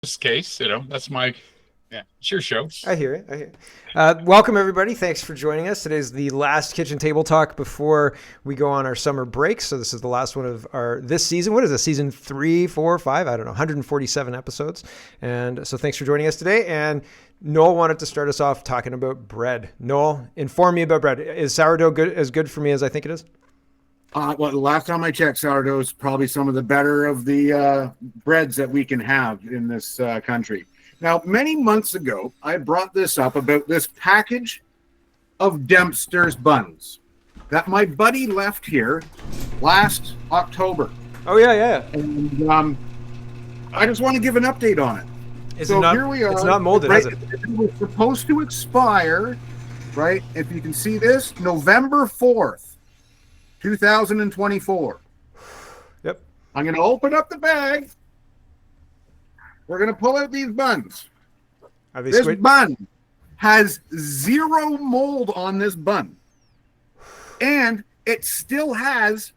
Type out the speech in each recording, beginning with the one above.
this case, that's my, yeah, it's your show. I hear it. I hear it. Welcome, everybody. Thanks for joining us. Today's the last Kitchen Table Talk before we go on our summer break. So this is the last one of this season. What is this? Season 3, 4, 5? I don't know. 147 episodes. And so thanks for joining us today. And Noel wanted to start us off talking about bread. Noel, inform me about bread. Is sourdough as good for me as I think it is? Well, the last time I checked, sourdough is probably some of the better of the breads that we can have in this country. Now, many months ago, I brought this up about this package of Dempster's buns that my buddy left here last October. Oh, yeah. And I just want to give an update on it. Here we are. It's not molded, is it? It was supposed to expire, right? If you can see this, November 4th, 2024. Yep. I'm going to open up the bag. We're going to pull out these buns. This bun has zero mold on this bun. And it still has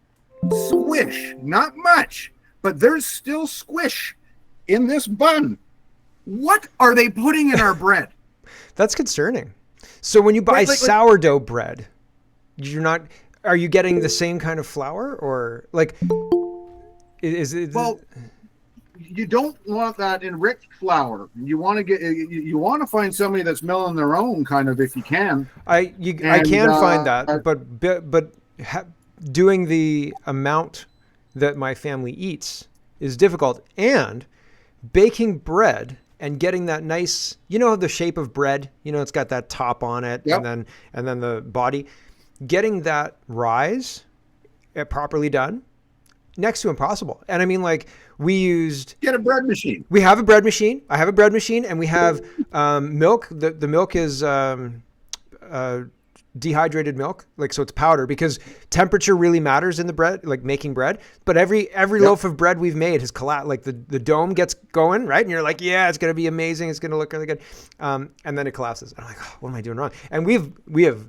squish. Not much, but there's still squish in this bun. What are they putting in our bread? That's concerning. So when you buy sourdough bread, are you getting the same kind of flour, or is it? Well, you don't want that enriched flour. You want to find somebody that's milling their own, kind of, if you can. I can find that, but doing the amount that my family eats is difficult, and baking bread and getting that nice, the shape of bread, it's got that top on it, yep. and then the body, getting that rise properly done, next to impossible. And I mean, get a bread machine. We have a bread machine. I have a bread machine, and we have milk. The milk is dehydrated milk, so it's powder, because temperature really matters in the bread, making bread. But every yep. loaf of bread we've made has collapsed. The dome gets going, right? And you're like, yeah, it's gonna be amazing. It's gonna look really good. And then it collapses. And I'm like, oh, what am I doing wrong? And we have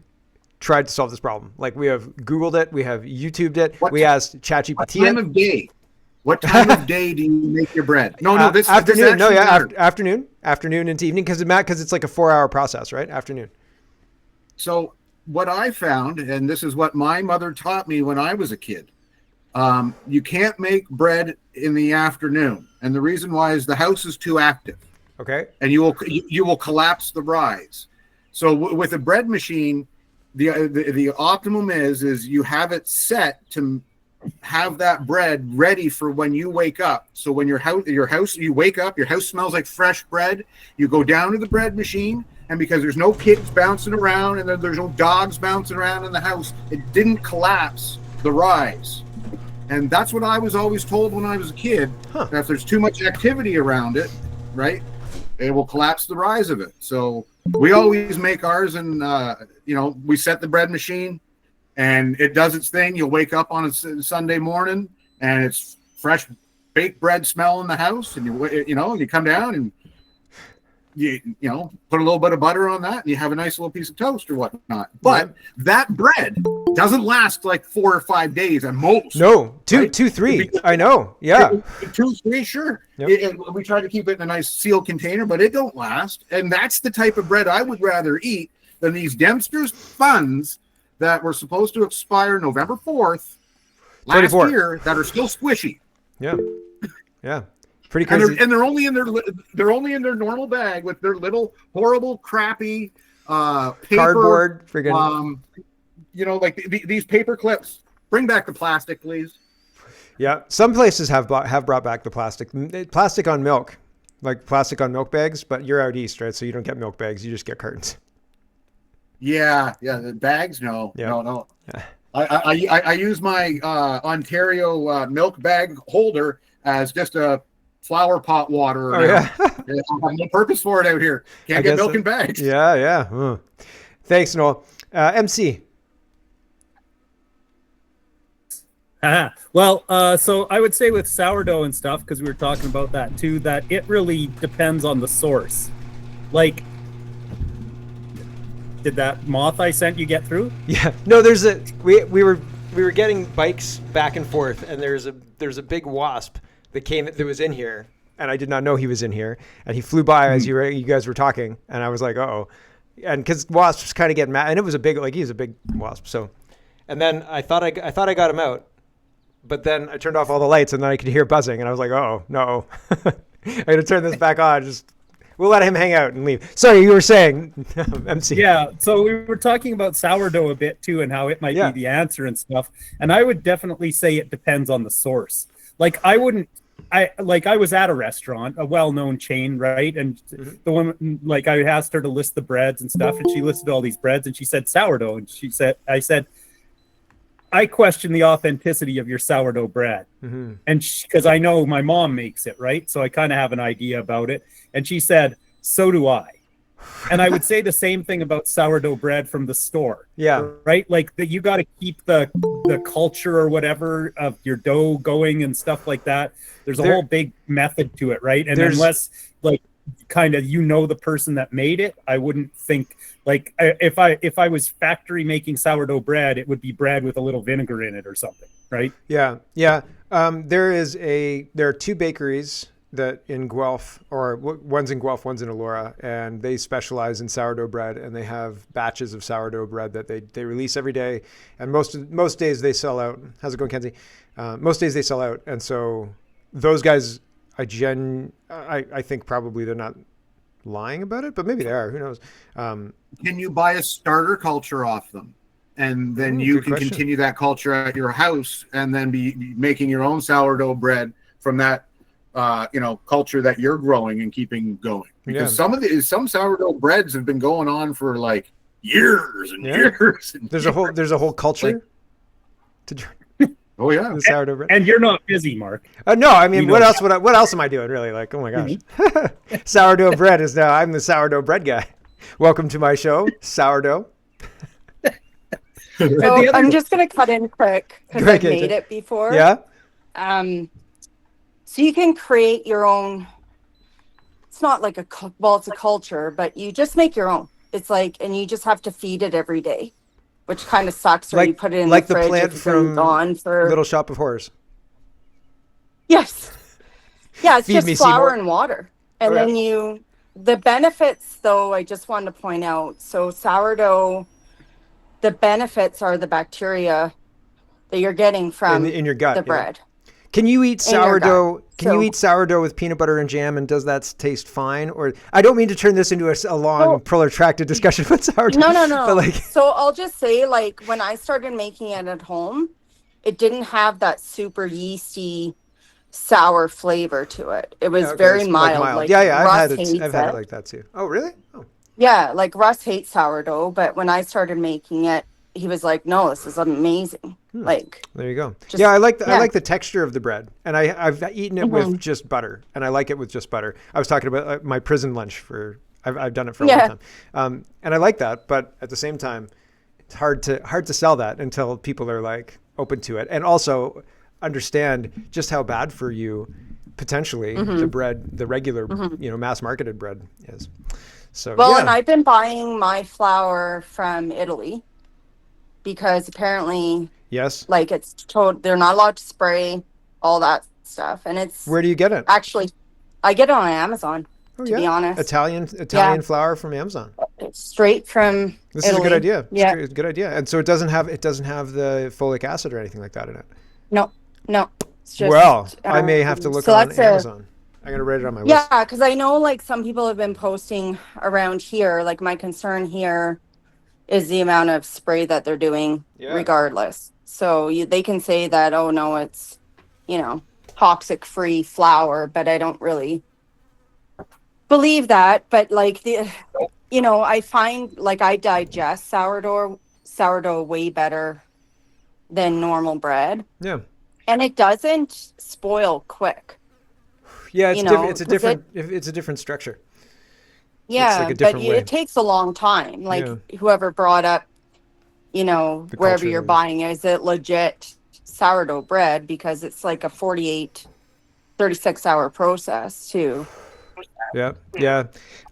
tried to solve this problem. We have Googled it. We have YouTubed it. We asked ChatGPT. What time of day? What time of day do you make your bread? No, this afternoon. Afternoon into evening, because it's like a 4-hour process, right? Afternoon. So what I found, and this is what my mother taught me when I was a kid, you can't make bread in the afternoon, and the reason why is the house is too active. Okay. And you will collapse the rise. So with a bread machine, the optimum is you have it set to have that bread ready for when you wake up. So when you wake up, your house smells like fresh bread. You go down to the bread machine, and because there's no kids bouncing around and there's no dogs bouncing around in the house, it didn't collapse the rise. And that's what I was always told when I was a kid. Huh. That if there's too much activity around it, right, it will collapse the rise of it. So we always make ours, and we set the bread machine, and it does its thing. You'll wake up on a Sunday morning, and it's fresh baked bread smell in the house, and you come down and you put a little bit of butter on that, and you have a nice little piece of toast or whatnot. But that bread doesn't last like 4 or 5 days at most. No, two, 3. I know. Yeah. 2, 3, sure. Yep. We try to keep it in a nice sealed container, but it don't last. And that's the type of bread I would rather eat than these Dempster's buns that were supposed to expire November 4th last year that are still squishy. Yeah. Yeah. Pretty crazy. And they're only in their normal bag with their little horrible, crappy paper, cardboard, friggin'. These paper clips. Bring back the plastic, please. Yeah, some places have brought back the plastic on milk, like plastic on milk bags. But you're out east, right? So you don't get milk bags; you just get cartons. Yeah, the bags. No, yeah. no. Yeah. I use my Ontario milk bag holder as just a flower pot water. Oh, yeah. I have no purpose for it out here. Can't get milk in bags. Yeah. Thanks, Noel. MC. Well, so I would say with sourdough and stuff, because we were talking about that too, that it really depends on the source. Did that moth I sent you get through? Yeah. No, we were getting bikes back and forth, and there's a big wasp that was in here, and I did not know he was in here. And he flew by as you guys were talking, and I was like, "Uh-oh." And because wasps kind of get mad, and it was a big, like, he's a big wasp. So, and then I thought I got him out, but then I turned off all the lights, and then I could hear buzzing, and I was like, "Oh no, I got to turn this back on." We'll let him hang out and leave. Sorry, you were saying, MC. Yeah, so we were talking about sourdough a bit too, and how it might be the answer and stuff. And I would definitely say it depends on the source. Like I was at a restaurant, a well-known chain, right? And the woman, like, I asked her to list the breads and stuff, and she listed all these breads, and she said sourdough, and I said, I question the authenticity of your sourdough bread, and because I know my mom makes it, right? So I kind of have an idea about it. And she said, so do I. And I would say the same thing about sourdough bread from the store. Yeah. Right? Like that you got to keep the culture or whatever of your dough going and stuff like that. There's a whole big method to it, right? And unless like kind of the person that made it, I wouldn't think like if I was factory making sourdough bread, it would be bread with a little vinegar in it or something, right? Yeah. There are two bakeries that in Guelph, or one's in Guelph, one's in Elora, and they specialize in sourdough bread, and they have batches of sourdough bread that they release every day, and most days they sell out. How's it going, Kenzie? Most days they sell out, and so those guys, I think probably they're not lying about it, but maybe they are. Who knows? Can you buy a starter culture off them? And then you can continue that culture at your house and then be making your own sourdough bread from that culture that you're growing and keeping going. Because some sourdough breads have been going on for like years and years. And there's a whole culture to oh yeah, the sourdough bread. And you're not busy, Mark. No, I mean, what else am I doing really? Like, oh my gosh, sourdough bread is now. I'm the sourdough bread guy. Welcome to my show, sourdough. So I'm just gonna cut in quick because I've made it before. Yeah. So you can create your own. It's not like it's a culture, but you just make your own. It's like, and you just have to feed it every day, which kind of sucks. Or you put it in like the fridge. Plant from on for Little Shop of Horrors. Yes. Yeah, it's just flour Seymour. and water, and then the benefits. Though I just wanted to point out, so sourdough, the benefits are the bacteria that you're getting from in your gut, the bread. Can you eat sourdough? Can you eat sourdough with peanut butter and jam, and does that taste fine? Or I don't mean to turn this into a long, protracted discussion about sourdough. No. But so I'll just say, like, when I started making it at home, it didn't have that super yeasty, sour flavor to it. It was very mild. Like, I've had it like that too. Oh, really? Oh. Yeah, like Russ hates sourdough, but when I started making it, he was like, "No, this is amazing." Like, there you go. I like the texture of the bread, and I've eaten it with just butter, and I like it with just butter. I was talking about my prison lunch I've done it for a long time, and I like that. But at the same time, it's hard to sell that until people are like open to it, and also understand just how bad for you potentially the bread, the regular mass marketed bread is. So and I've been buying my flour from Italy. Because apparently, like they're not allowed to spray all that stuff, and it's. Where do you get it? Actually, I get it on Amazon. To be honest, Italian flour from Amazon. It's straight from. This Italy. is a good idea. Yeah, it's a good idea, and so it doesn't have the folic acid or anything like that in it. No. It's just, I may have to look on Amazon. I'm gonna write it on my list. Yeah, because I know like some people have been posting around here. Like my concern here is the amount of spray that they're doing regardless. So they can say that, oh no, it's, toxic free flour, but I don't really believe that. But like I find like I digest sourdough way better than normal bread. Yeah. And it doesn't spoil quick. Yeah, it's a different structure. Yeah, like but it takes a long time. Like whoever brought up, wherever you're buying, is it legit sourdough bread? Because it's like a 36-hour process too. Yeah.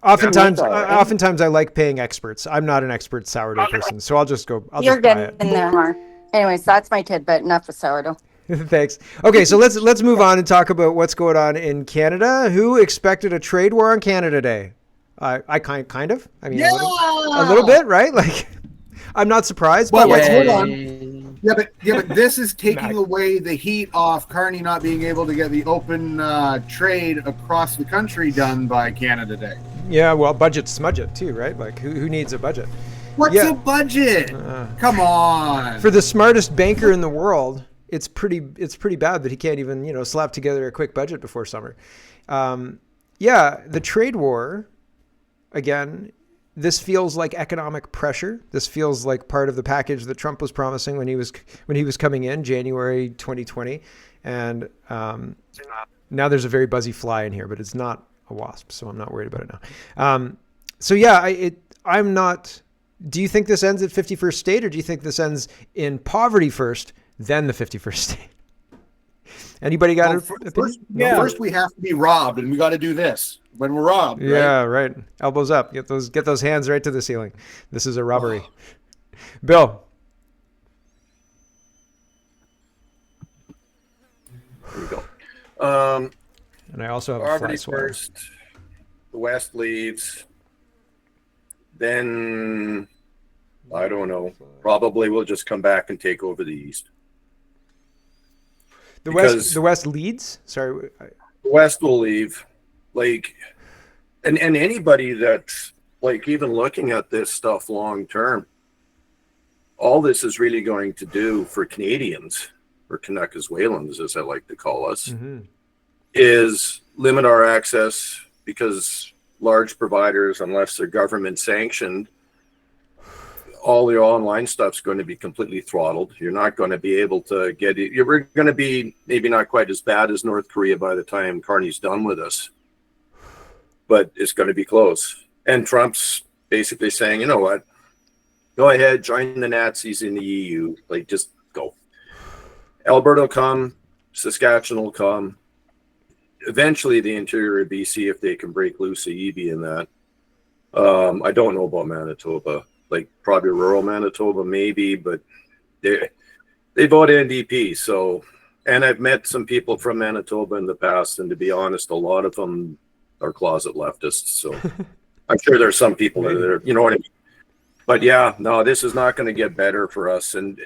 Oftentimes I like paying experts. I'm not an expert sourdough person, so I'll just buy it. You're getting in there, Mark. Anyways, that's my tidbit. Enough of sourdough. Thanks. Okay, so let's move on and talk about what's going on in Canada. Who expected a trade war on Canada Day? I kind of. I mean, Yeah, a little bit, right? Like, I'm not surprised. Well, But wait, hold what's on. Yeah, but this is taking away the heat off Carney not being able to get the open trade across the country done by Canada Day. Yeah, well, budget's smudget too, right? Like, who needs a budget? What's Yeah. a budget? Come on. For the smartest banker in the world, it's pretty bad that he can't even slap together a quick budget before summer. Yeah, the trade war. Again, this feels like economic pressure. This feels like part of the package that Trump was promising when he was coming in January 2020, and now there's a very buzzy fly in here, but it's not a wasp, so I'm not worried about it now. So yeah, I'm not. Do you think this ends at 51st state, or do you think this ends in poverty first, then the 51st state? Anybody got an opinion? First we have to be robbed, and we got to do this when we're robbed. Yeah, right. Elbows up. Get those hands right to the ceiling. This is a robbery. Bill. There we go. And I also have a Poverty fly swatter. first. The West leads. Then I don't know. Probably we'll just come back and take over the East. The West leads. Sorry, the West will leave. Like, and anybody that's like even looking at this stuff long term, all this is really going to do for Canadians, or Canuckaswalans, as I like to call us, is limit our access, because large providers, unless they're government sanctioned, all the online stuff's going to be completely throttled. You're not going to be able to get it. You're going to be maybe not quite as bad as North Korea by the time Carney's done with us, but it's going to be close. And Trump's basically saying, you know what, go ahead, join the Nazis in the EU. Like, just go. Alberta will come, Saskatchewan will come. Eventually, the interior of BC, if they can break loose a EB in that. I don't know about Manitoba. Like, probably rural Manitoba, maybe, but they vote NDP. So, and I've met some people from Manitoba in the past, and to be honest, a lot of them are closet leftists. So I'm sure there's some people that are, you know what I mean? But yeah, no, this is not going to get better for us. And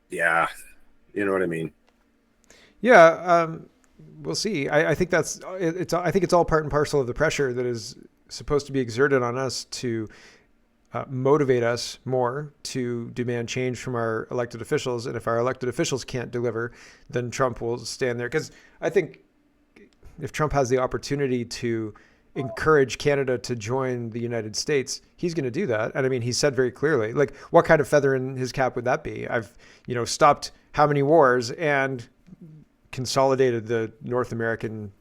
yeah, you know what I mean? Yeah, we'll see. I think I think it's all part and parcel of the pressure that is supposed to be exerted on us to motivate us more to demand change from our elected officials. And if our elected officials can't deliver, then Trump will stand there. Because I think if Trump has the opportunity to encourage Canada to join the United States, he's going to do that. And I mean, he said very clearly, like, what kind of feather in his cap would that be? I've, stopped how many wars and consolidated the North American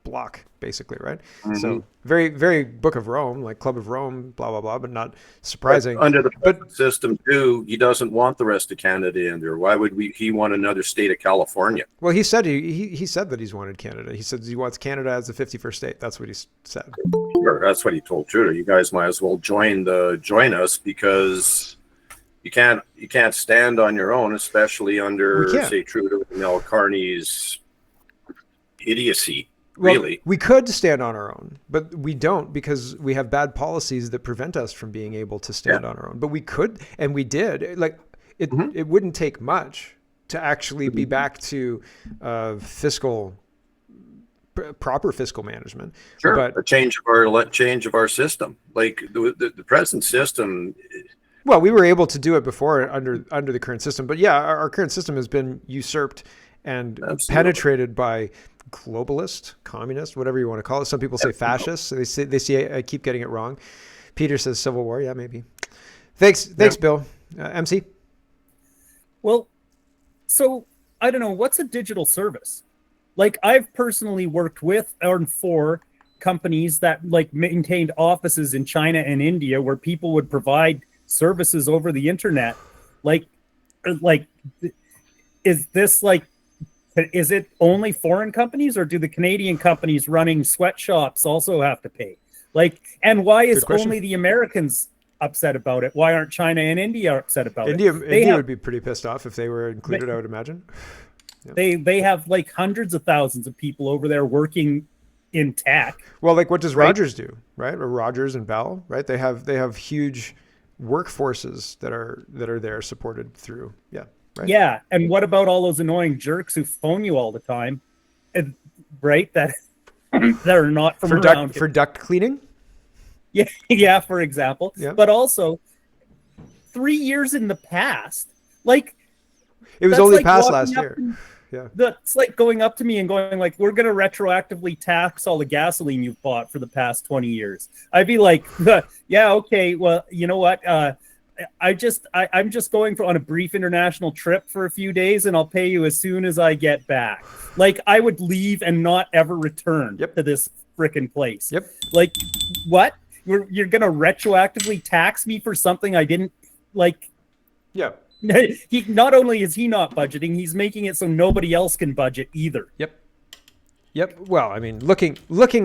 bloc, basically, right? So very, very Book of Rome, like Club of Rome, blah, blah, blah, but not surprising. But under the system too, he doesn't want the rest of Canada in there. Why would he want another state of California? Well, he said he said that he's wanted Canada. He said he wants Canada as the 51st state. That's what he said. Sure, that's what he told Trudeau. You guys might as well join us, because you can't stand on your own, especially under, say, Trudeau and Carney's idiocy. Really? Well, we could stand on our own, but we don't, because we have bad policies that prevent us from being able to stand on our own. But we could, and we did. Like, it wouldn't take much to actually be back to proper fiscal management. Sure, but a change of our system. Like the present system. Well, we were able to do it before under the current system, but yeah, our current system has been usurped and penetrated by globalist, communist, whatever you want to call it. Some people say fascist. They say I keep getting it wrong. Peter says civil war. Yeah, maybe. Thanks, Bill. MC. Well, so I don't know, what's a digital service? Like, I've personally worked with or for companies that like maintained offices in China and India where people would provide services over the internet. Like, is this like, is it only foreign companies, or do the Canadian companies running sweatshops also have to pay? Like, and why is only the Americans upset about it? Why aren't China and India upset about it? India would be pretty pissed off if they were included, I would imagine. Yeah. They have like hundreds of thousands of people over there working in tech. Well, like what does Rogers do, right? Or Rogers and Bell, right? They have huge workforces that are there supported through. Yeah. Right. Yeah. And what about all those annoying jerks who phone you all the time? And, right? That are not from around for duct cleaning? Yeah, yeah, for example. Yeah. But also 3 years in the past, like it was only passed last year. Yeah. That's like going up to me and going like, we're going to retroactively tax all the gasoline you've bought for the past 20 years. I'd be like, yeah, okay. Well, you know what? I'm just going on a brief international trip for a few days and I'll pay you as soon as I get back. Like I would leave and not ever return to this frickin' place. Yep. Like what? You're going to retroactively tax me for something I didn't like. Yeah. He not only is he not budgeting, he's making it so nobody else can budget either. Yep. Well, I mean, looking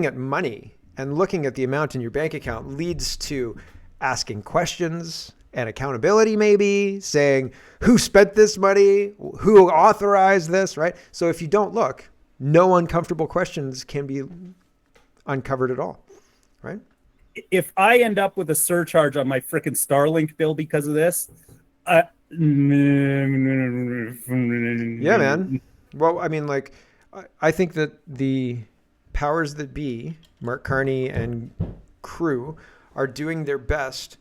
at money and looking at the amount in your bank account leads to asking questions and accountability, maybe saying who spent this money, who authorized this, right? So if you don't look, no uncomfortable questions can be uncovered at all, right? If I end up with a surcharge on my frickin' Starlink bill because of this, yeah, man. Well, I mean, like, I think that the powers that be, Mark Carney and crew, are doing their best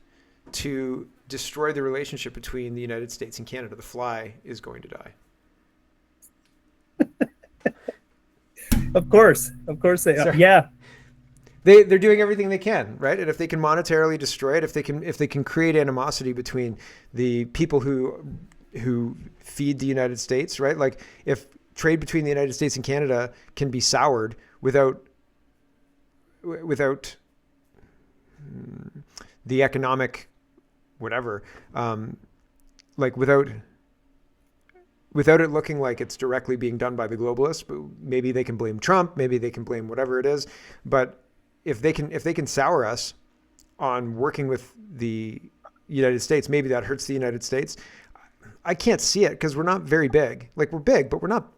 to destroy the relationship between the United States and Canada. The fly is going to die. Of course they are. Yeah. They're doing everything they can, right? And if they can monetarily destroy it, if they can create animosity between the people who feed the United States, right? Like if trade between the United States and Canada can be soured without the economic whatever, like without it looking like it's directly being done by the globalists, but maybe they can blame Trump, maybe they can blame whatever it is, but if they can sour us on working with the United States, maybe that hurts the United States. I can't see it because we're not very big. Like we're big, but we're not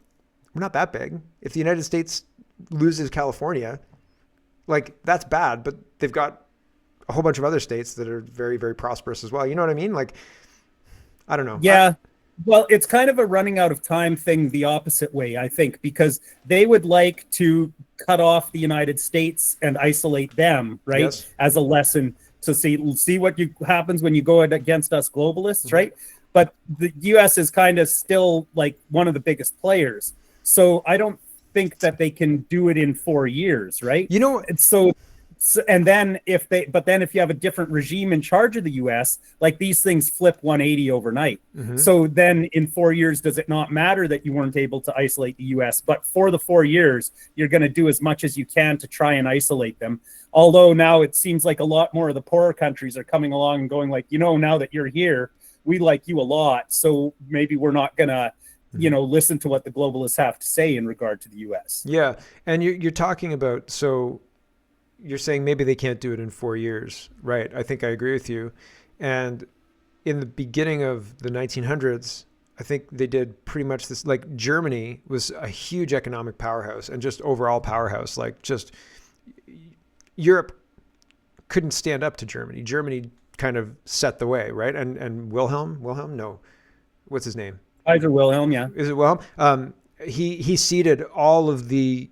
that big. If the United States loses California, like that's bad, but they've got a whole bunch of other states that are very, very prosperous as well. You know what I mean? Like, I don't know. Yeah. Well, it's kind of a running out of time thing the opposite way, I think, because they would like to cut off the United States and isolate them, right? Yes. As a lesson to see what happens when you go against us globalists, right? But the U.S. is kind of still like one of the biggest players. So I don't think that they can do it in 4 years, right? You know, and then if you have a different regime in charge of the US, like these things flip 180 overnight. Mm-hmm. So then in 4 years, does it not matter that you weren't able to isolate the US? But for the 4 years, you're going to do as much as you can to try and isolate them. Although now it seems like a lot more of the poorer countries are coming along and going like, now that you're here, we like you a lot. So maybe we're not going to, listen to what the globalists have to say in regard to the US. Yeah. And you're talking about, so you're saying maybe they can't do it in 4 years, right? I think I agree with you. And in the beginning of the 1900s, I think they did pretty much this, like Germany was a huge economic powerhouse and just overall powerhouse. Like just Europe couldn't stand up to Germany. Germany kind of set the way, right? And Wilhelm? No. What's his name? Kaiser Wilhelm, yeah. Is it Wilhelm? He ceded all of the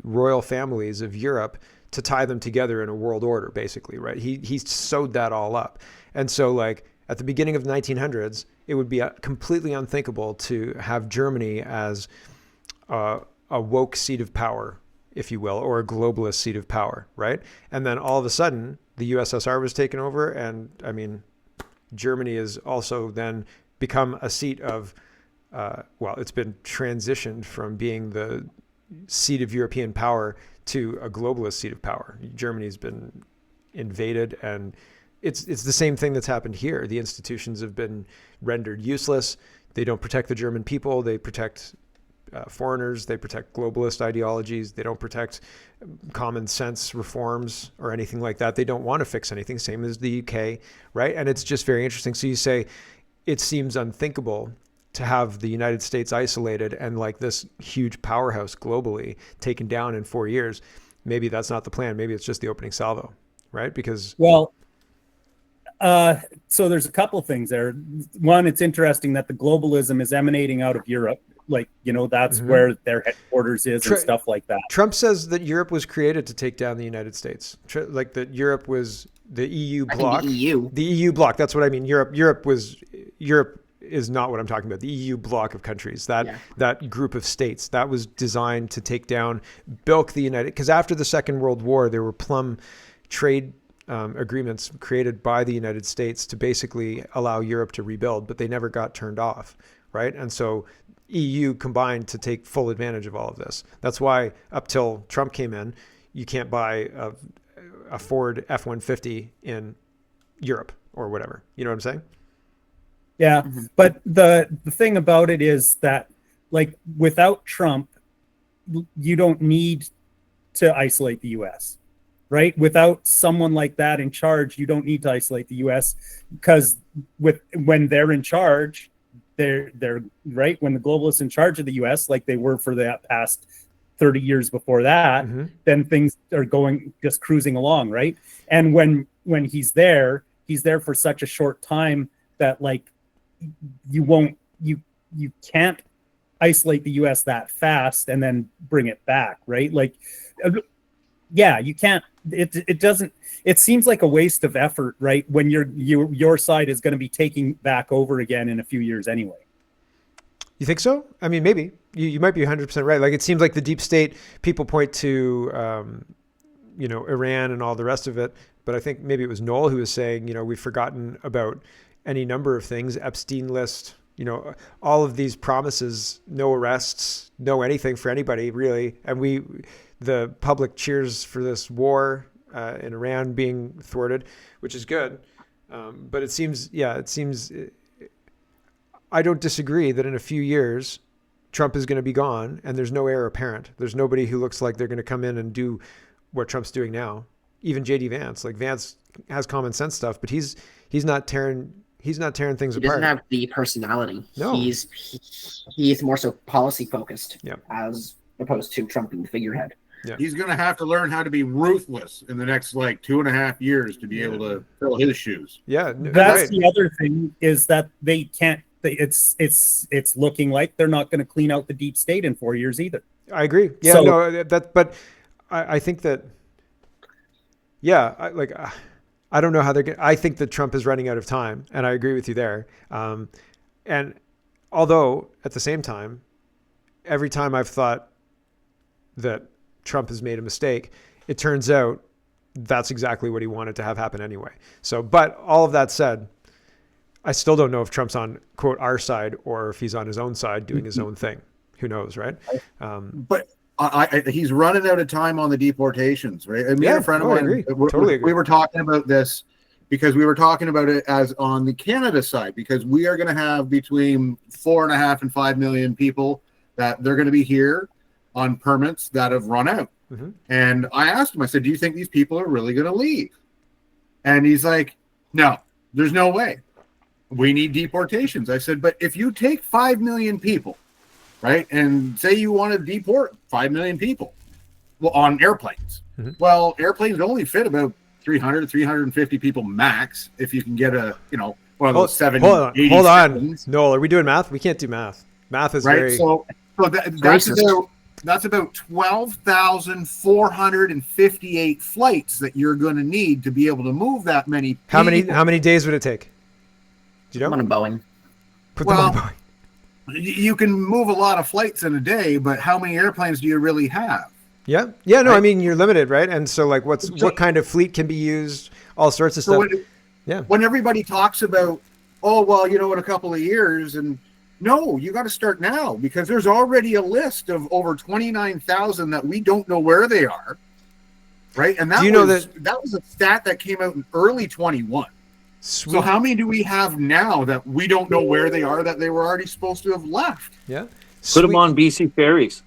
royal families of Europe to tie them together in a world order, basically, right? He sewed that all up. And so like at the beginning of the 1900s, it would be completely unthinkable to have Germany as a woke seat of power, if you will, or a globalist seat of power, right? And then all of a sudden, the USSR was taken over. And I mean, Germany has also then become a seat of, it's been transitioned from being the seat of European power to a globalist seat of power. Germany's been invaded, and it's the same thing that's happened here. The institutions have been rendered useless. They don't protect the German people. They protect foreigners. They protect globalist ideologies. They don't protect common sense reforms or anything like that. They don't want to fix anything, same as the UK, right? And it's just very interesting. So you say it seems unthinkable to have the United States isolated and like this huge powerhouse globally taken down in 4 years. Maybe that's not the plan. Maybe it's just the opening salvo, right? Because so there's a couple things there. One, it's interesting that the globalism is emanating out of Europe. Like, that's where their headquarters is and stuff like that. Trump says that Europe was created to take down the United States. Like that Europe was the EU bloc. The EU. The EU bloc. That's what I mean. Europe is not what I'm talking about. The EU bloc of countries, that group of states, that was designed to take down, bilk the United. Because after the Second World War, there were plum trade agreements created by the United States to basically allow Europe to rebuild, but they never got turned off, right? And so EU combined to take full advantage of all of this. That's why up till Trump came in, you can't buy a Ford F-150 in Europe or whatever. You know what I'm saying? Yeah, but the thing about it is that, like, without Trump, you don't need to isolate the U.S., right? Without someone like that in charge, you don't need to isolate the U.S. because when they're in charge, they're right. When the globalists in charge of the U.S., like they were for the past 30 years before that, then things are going just cruising along, right? And when he's there for such a short time that, like, you can't isolate the US that fast and then bring it back, right? Like, yeah, you can't. It seems like a waste of effort, right? When your side is going to be taking back over again in a few years anyway. You think so? I mean, maybe you might be 100% right. Like, it seems like the deep state people point to Iran and all the rest of it, but I think maybe it was Noel who was saying, we've forgotten about any number of things, Epstein list, all of these promises, no arrests, no anything for anybody really. And the public cheers for this war in Iran being thwarted, which is good. But it seems, I don't disagree that in a few years, Trump is going to be gone and there's no heir apparent. There's nobody who looks like they're going to come in and do what Trump's doing now. Even JD Vance, like Vance has common sense stuff, but he's not tearing things apart. He doesn't have the personality. No. He's more so policy focused, as opposed to Trump being the figurehead. Yeah. He's going to have to learn how to be ruthless in the next 2.5 years to be able to fill his shoes. Yeah, that's right. The other thing is that they can't. It's looking like they're not going to clean out the deep state in 4 years either. I agree. Yeah, but I think that. Yeah, I don't know how they're going to. I think that Trump is running out of time, and I agree with you there. And although at the same time, every time I've thought that Trump has made a mistake, it turns out that's exactly what he wanted to have happen anyway. So, but all of that said, I still don't know if Trump's on, quote, our side or if he's on his own side doing his own thing. Who knows, right? But he's running out of time on the deportations, right? And me and a friend of mine, we were talking about this because we were talking about it as on the Canada side, because we are going to have between 4.5 and 5 million people that they're going to be here on permits that have run out. And I asked him, I said, do you think these people are really going to leave? And he's like, no, there's no way. We need deportations. I said, but if you take 5 million people, right, and say you want to deport 5 million people on airplanes. Well, airplanes only fit about 300, 350 people max if you can get one of those 70, hold 80 on. seconds. Noel, are we doing math? We can't do math. Math is right. very... So that's about 12,458 flights that you're going to need to be able to move that many people. How many days would it take? Do you know? I'm on a Boeing. Put them on Boeing. You can move a lot of flights in a day, but how many airplanes do you really have? Yeah. No, right? I mean, you're limited, right? And so, like, what kind of fleet can be used? All sorts of stuff. When everybody talks about, in a couple of years, and no, you got to start now, because there's already a list of over 29,000 that we don't know where they are, right? And that was a stat that came out in early 21. Sweet. So how many do we have now that we don't know where they are, that they were already supposed to have left? Yeah. Put them on BC ferries.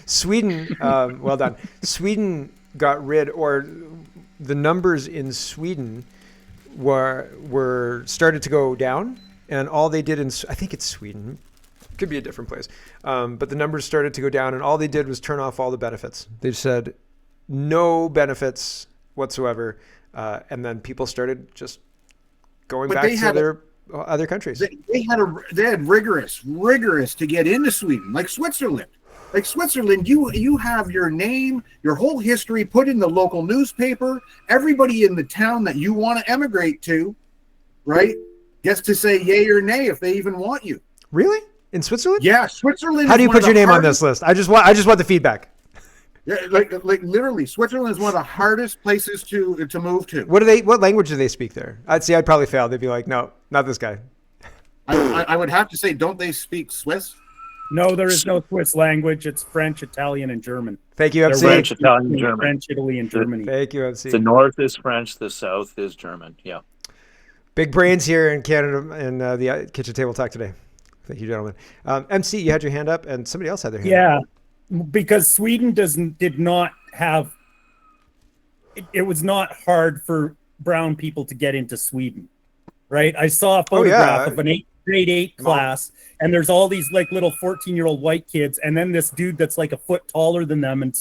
Sweden, well done. Sweden got rid, or the numbers in Sweden were started to go down, and all they did I think it's Sweden, could be a different place, but the numbers started to go down, and all they did was turn off all the benefits. They said no benefits whatsoever, and then people started just going back to their other countries. They had rigorous to get into Sweden, like Switzerland. Like Switzerland, you have your name, your whole history put in the local newspaper. Everybody in the town that you want to emigrate to, right, gets to say yay or nay if they even want you. Really? In Switzerland? Yeah, Switzerland. How do you put your name on this list? I just want the feedback. Yeah, like literally, Switzerland is one of the hardest places to move to. What language do they speak there? I'd probably fail. They'd be like, no, not this guy. I would have to say, don't they speak Swiss? No, there is no Swiss language. It's French, Italian, and German. Thank you, MC. French, Italian, German. French, Italy, and Germany. Thank you, MC. The north is French. The south is German. Yeah. Big brains here in Canada and the kitchen table talk today. Thank you, gentlemen. MC, you had your hand up, and somebody else had their hand up. Yeah, because Sweden did not have. It was not hard for brown people to get into Sweden, right? I saw a photograph of an grade 8 class, and there's all these like little 14-year-old white kids, and then this dude that's like a foot taller than them, and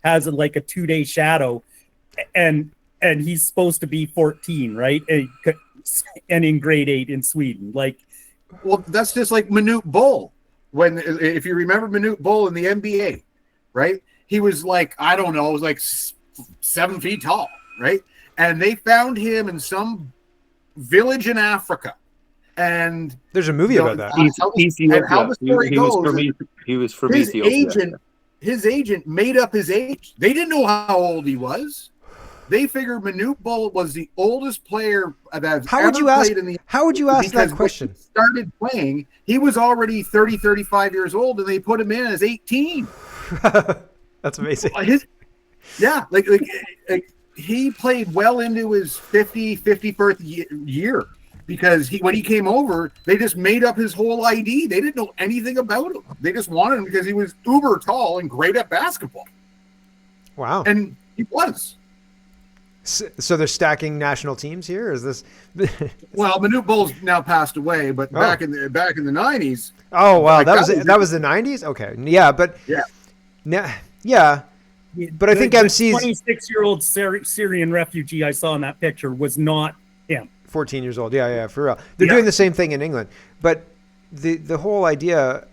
has like a 2-day shadow, and he's supposed to be 14, right? And in grade 8 in Sweden, like. Well, that's just like Manute Bol. If you remember Manute Bol in the NBA, right? He was like, I don't know, it was like 7 feet tall, right? And they found him in some village in Africa. And there's a movie about that. How the story goes, he was from Ethiopia. His agent made up his age. They didn't know how old he was. They figured Manute Bol was the oldest player that's ever played in the. How would you ask that question? When he started playing, he was already 30, 35 years old, and they put him in as 18. That's amazing. Like he played well into his 51st year. Because when he came over, they just made up his whole ID. They didn't know anything about him. They just wanted him because he was uber tall and great at basketball. Wow. And he was. So they're stacking national teams here? Is this? Well, Manute Bol's now passed away, but back in the 90s. Oh wow, that was the 90s. Okay, yeah, but yeah. But I think MC's 26-year-old Syrian refugee I saw in that picture was not him. 14 years old. Yeah, for real. They're doing the same thing in England. But the whole idea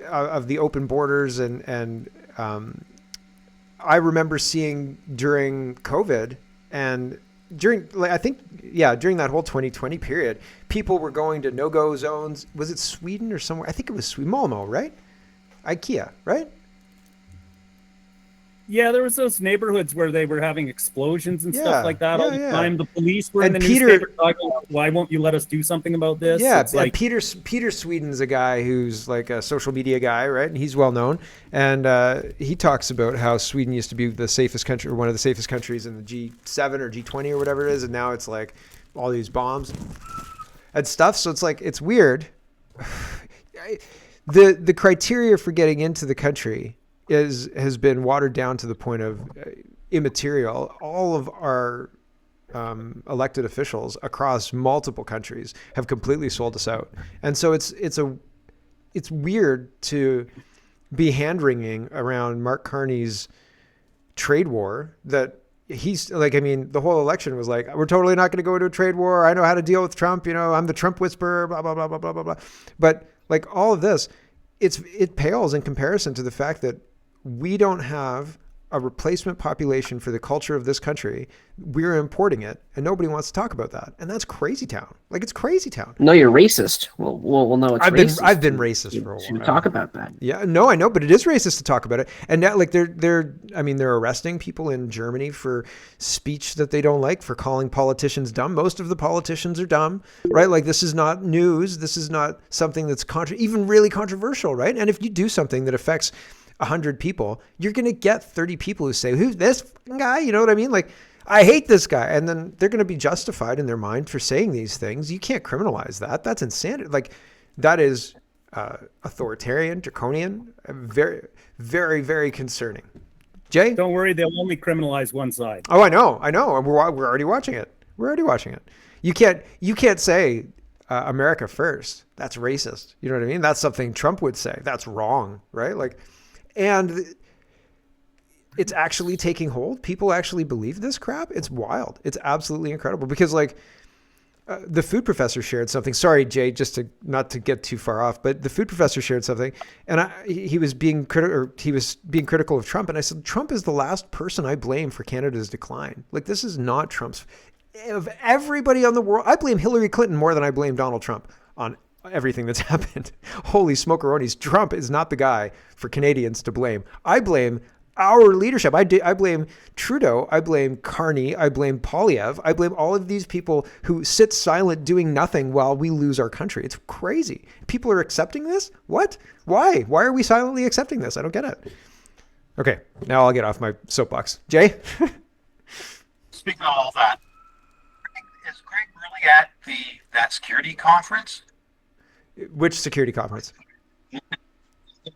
of the open borders and I remember seeing during COVID and during that whole 2020 period, people were going to no-go zones. Was it Sweden or somewhere? I think it was Sweden. Malmo, right? IKEA, right? Yeah, there was those neighborhoods where they were having explosions and stuff like that all the time. The police were in the newspaper talking, why won't you let us do something about this? Yeah, like, Peter Sweden's a guy who's like a social media guy, right? And he's well known. And he talks about how Sweden used to be the safest country, or one of the safest countries in the G7 or G20 or whatever it is. And now it's like all these bombs and stuff. So it's like, it's weird. The criteria for getting into the country has been watered down to the point of immaterial. All of our elected officials across multiple countries have completely sold us out, and so it's weird to be hand-wringing around Mark Carney's trade war. That he's like, I mean, the whole election was like, we're totally not going to go into a trade war. I know how to deal with Trump. I'm the Trump whisperer. Blah blah blah blah blah blah blah. But like all of this, it pales in comparison to the fact that we don't have a replacement population for the culture of this country. We're importing it, and nobody wants to talk about that. And that's crazy town. Like, it's crazy town. No, you're racist. We'll know it's racist. I've been racist for a while. To talk about that. Yeah, no, I know, but it is racist to talk about it. And now, like, they're arresting people in Germany for speech that they don't like, for calling politicians dumb. Most of the politicians are dumb, right? Like, this is not news. This is not something that's even really controversial, right? And if you do something that affects 100 people, you're going to get 30 people who say, who's this guy? You know what I mean? Like, I hate this guy. And then they're going to be justified in their mind for saying these things. You can't criminalize that. That's insanity. Like, that is authoritarian, draconian, very, very, very concerning. Jay? Don't worry, they'll only criminalize one side. Oh, I know. We're already watching it. You can't say America first. That's racist. You know what I mean? That's something Trump would say. That's wrong, right? Like, and it's actually taking hold. People actually believe this crap. It's wild. It's absolutely incredible because, like, the food professor shared something. Sorry, Jay, just to not to get too far off, but the food professor shared something, and he was being critical of Trump, and I said, Trump is the last person I blame for Canada's decline. Like, this is not Trump's. Of everybody on the world, I blame Hillary Clinton more than I blame Donald Trump on everything that's happened. Holy smokeronis. Trump is not the guy for Canadians to blame. I blame our leadership. I blame Trudeau. I blame Carney. I blame Polyev. I blame all of these people who sit silent doing nothing while we lose our country. It's crazy. People are accepting this? What? Why? Why are we silently accepting this? I don't get it. Okay, now I'll get off my soapbox. Jay? Speaking of all that, is Greg really at that security conference? Which security conference? The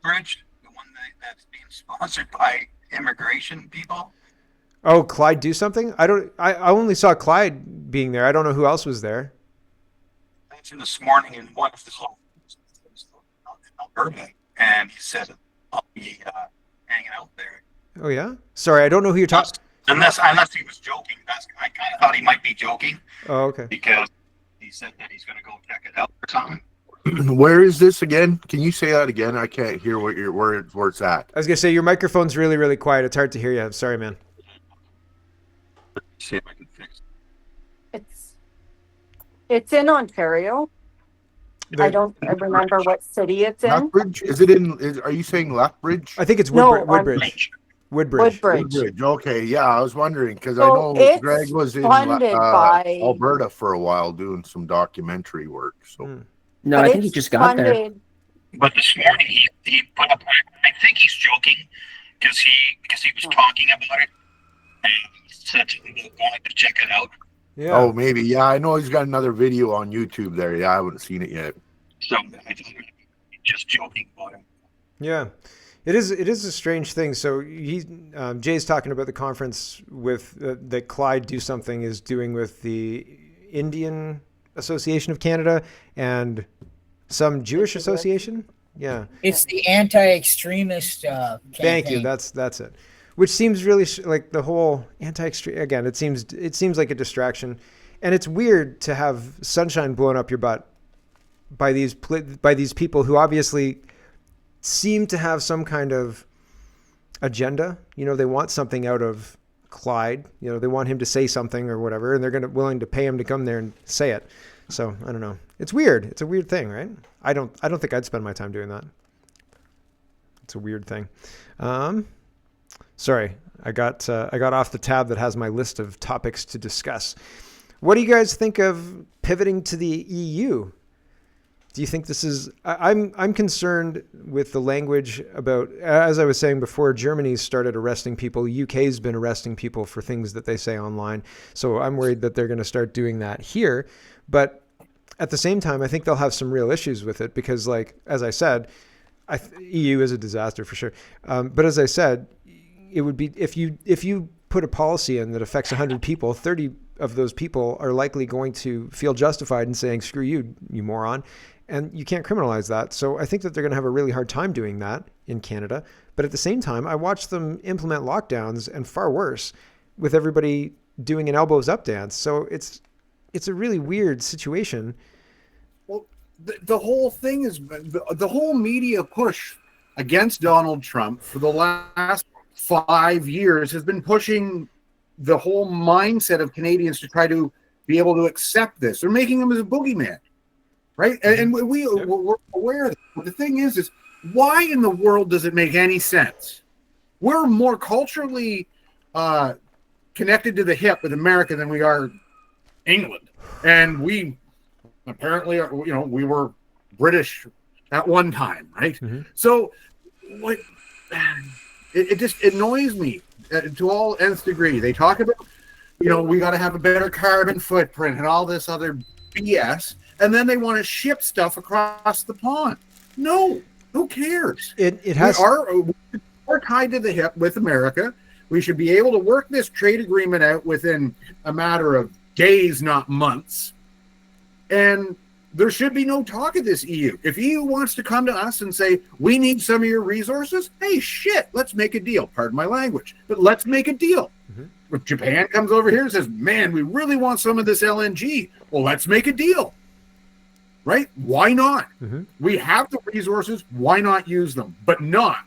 bridge, the one that's being sponsored by immigration people. Oh, Clyde do something? I only saw Clyde being there. I don't know who else was there. I mentioned this morning in one of the in Alberta, and he said I'll be hanging out there. Oh yeah? Sorry, I don't know who you're talking. Unless he was joking. I kind of thought he might be joking. Oh, okay. Because he said that he's going to go check it out or something. Where is this again? Can you say that again? I can't hear where it's at. I was gonna say your microphone's really, really quiet. It's hard to hear you. I'm sorry, man. See if I can fix it. It's in Ontario. I don't remember what city it's in. Lethbridge? Is it in? Are you saying Lethbridge? I think it's Woodbridge. Woodbridge. Okay, yeah, I was wondering because I know Greg was in Alberta for a while doing some documentary work. So. No, I think he just got there. But this morning he put up. I think he's joking because he was talking about it and he said he wanted to check it out. Yeah. Oh, maybe. Yeah, I know he's got another video on YouTube there. Yeah, I haven't seen it yet. So I thought he was just joking about it. Yeah. It is a strange thing. So Jay's talking about the conference with that Clyde Do Something is doing with the Indian Association of Canada and some Jewish association. Yeah, it's the anti-extremist campaign. Thank you. That's it. Which seems really like the whole anti-extreme. Again, it seems like a distraction, and it's weird to have sunshine blown up your butt by these people who obviously seem to have some kind of agenda. You know, they want something out of Clyde. You know, they want him to say something or whatever, and they're willing to pay him to come there and say it. So I don't know. It's weird. It's a weird thing, right? I don't think I'd spend my time doing that. It's a weird thing. Sorry, I got off the tab that has my list of topics to discuss. What do you guys think of pivoting to the EU? Do you think this is? I'm concerned with the language about, as I was saying before, Germany's started arresting people. UK's been arresting people for things that they say online. So I'm worried that they're going to start doing that here. But at the same time, I think they'll have some real issues with it because, like, as I said, EU is a disaster for sure. But as I said, it would be if you put a policy in that affects 100 people, 30 of those people are likely going to feel justified in saying, screw you, you moron. And you can't criminalize that. So I think that they're going to have a really hard time doing that in Canada. But at the same time, I watched them implement lockdowns and far worse with everybody doing an elbows up dance. So it's a really weird situation. Well, the whole thing is the whole media push against Donald Trump for the last 5 years has been pushing the whole mindset of Canadians to try to be able to accept this. They're making him as a boogeyman, right? And we're aware of that. The thing is why in the world does it make any sense? We're more culturally connected to the hip with America than we are England, and we apparently are, we were British at one time, right? Mm-hmm. So like it just annoys me to all nth degree. They talk about we got to have a better carbon footprint and all this other BS, and then they want to ship stuff across the pond. No, who cares? It has. We're tied to the hip with America. We should be able to work this trade agreement out within a matter of days, not months. And there should be no talk of this EU. If EU wants to come to us and say, we need some of your resources, hey, shit, let's make a deal. Pardon my language, but let's make a deal. Mm-hmm. If Japan comes over here and says, man, we really want some of this LNG, well, let's make a deal. Right? Why not? Mm-hmm. We have the resources. Why not use them? But not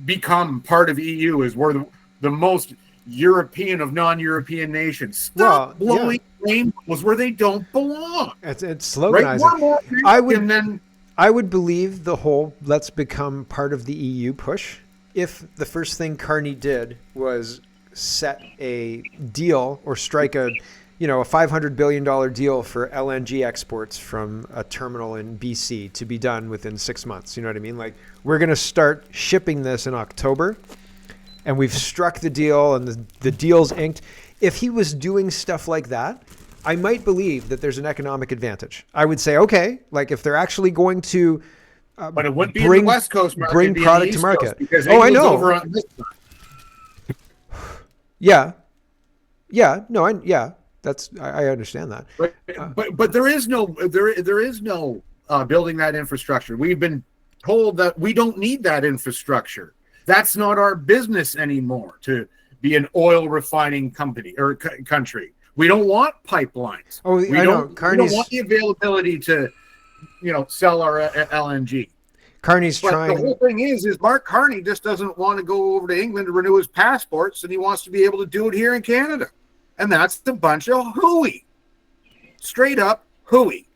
become part of EU as we're the most European of non-European nations. Stop blowing rainbows where they don't belong. It's sloganizing. Right? I would believe the whole let's become part of the EU push if the first thing Carney did was set a deal or strike a $500 billion deal for LNG exports from a terminal in BC to be done within 6 months. You know what I mean? Like, we're going to start shipping this in October, and we've struck the deal, and the deal's inked. If he was doing stuff like that, I might believe that there's an economic advantage. I would say, okay, like if they're actually going to but it wouldn't be in the West Coast market, bring product to market. I know. Over on this side. Yeah. I understand that. But there is no building that infrastructure. We've been told that we don't need that infrastructure. That's not our business anymore to be an oil refining company or country. We don't want pipelines. We don't want the availability to, sell our LNG. Carney's trying. The whole thing is Mark Carney just doesn't want to go over to England to renew his passports, and he wants to be able to do it here in Canada. And that's a bunch of hooey. Straight up hooey.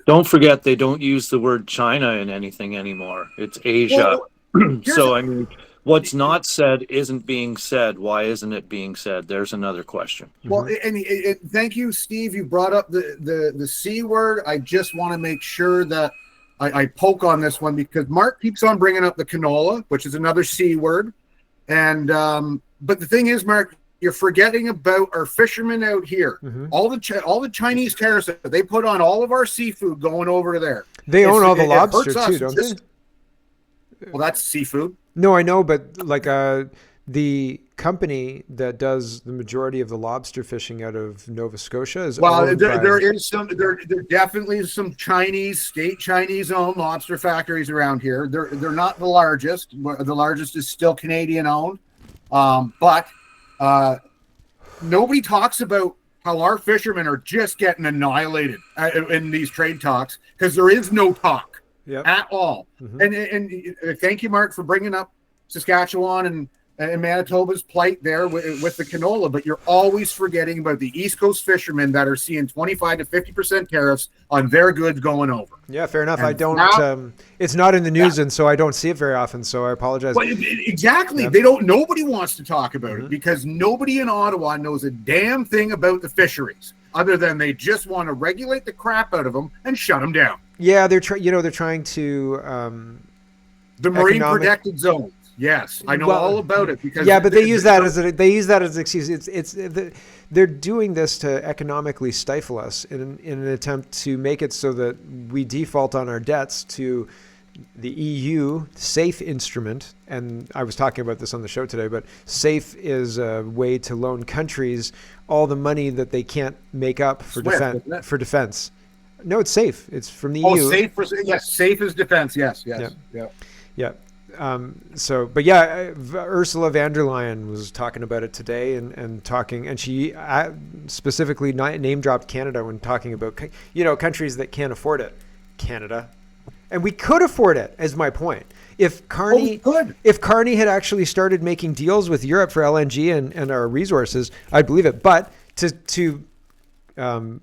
Don't forget, they don't use the word China in anything anymore. It's Asia. So, I mean, what's not said isn't being said. Why isn't it being said? There's another question. Well, and thank you, Steve. You brought up the C word. I just want to make sure that I poke on this one because Mark keeps on bringing up the canola, which is another C word. And but the thing is, Mark, you're forgetting about our fishermen out here. Mm-hmm. All the Chinese tariffs that they put on all of our seafood going over to there. They own all the lobster too, don't they? Well, that's seafood. No, I know, but like the company that does the majority of the lobster fishing out of Nova Scotia is there definitely some state Chinese owned lobster factories around here. They're not the largest. The largest is still Canadian owned, but nobody talks about how our fishermen are just getting annihilated in these trade talks because there is no talk at all. Mm-hmm. And thank you, Mark, for bringing up Saskatchewan and Manitoba's plight there with the canola, but you're always forgetting about the East Coast fishermen that are seeing 25 to 50% tariffs on their goods going over. Yeah, fair enough. And I don't. It's not in the news, and so I don't see it very often. So I apologize. Well, exactly. Yeah. They don't. Nobody wants to talk about it because nobody in Ottawa knows a damn thing about the fisheries, other than they just want to regulate the crap out of them and shut them down. Yeah, they're trying to the marine protected zones. Yes, I know all about it because but they use that as an excuse. They're doing this to economically stifle us in an attempt to make it so that we default on our debts to the EU SAFE instrument. And I was talking about this on the show today, but SAFE is a way to loan countries all the money that they can't make up for defense. No, it's SAFE. It's from the EU. SAFE is defense. Yes. Yeah. Ursula von der Leyen was talking about it today and she specifically name dropped Canada when talking about, countries that can't afford it. Canada. And we could afford it, is my point. If Carney had actually started making deals with Europe for LNG and our resources, I'd believe it. But to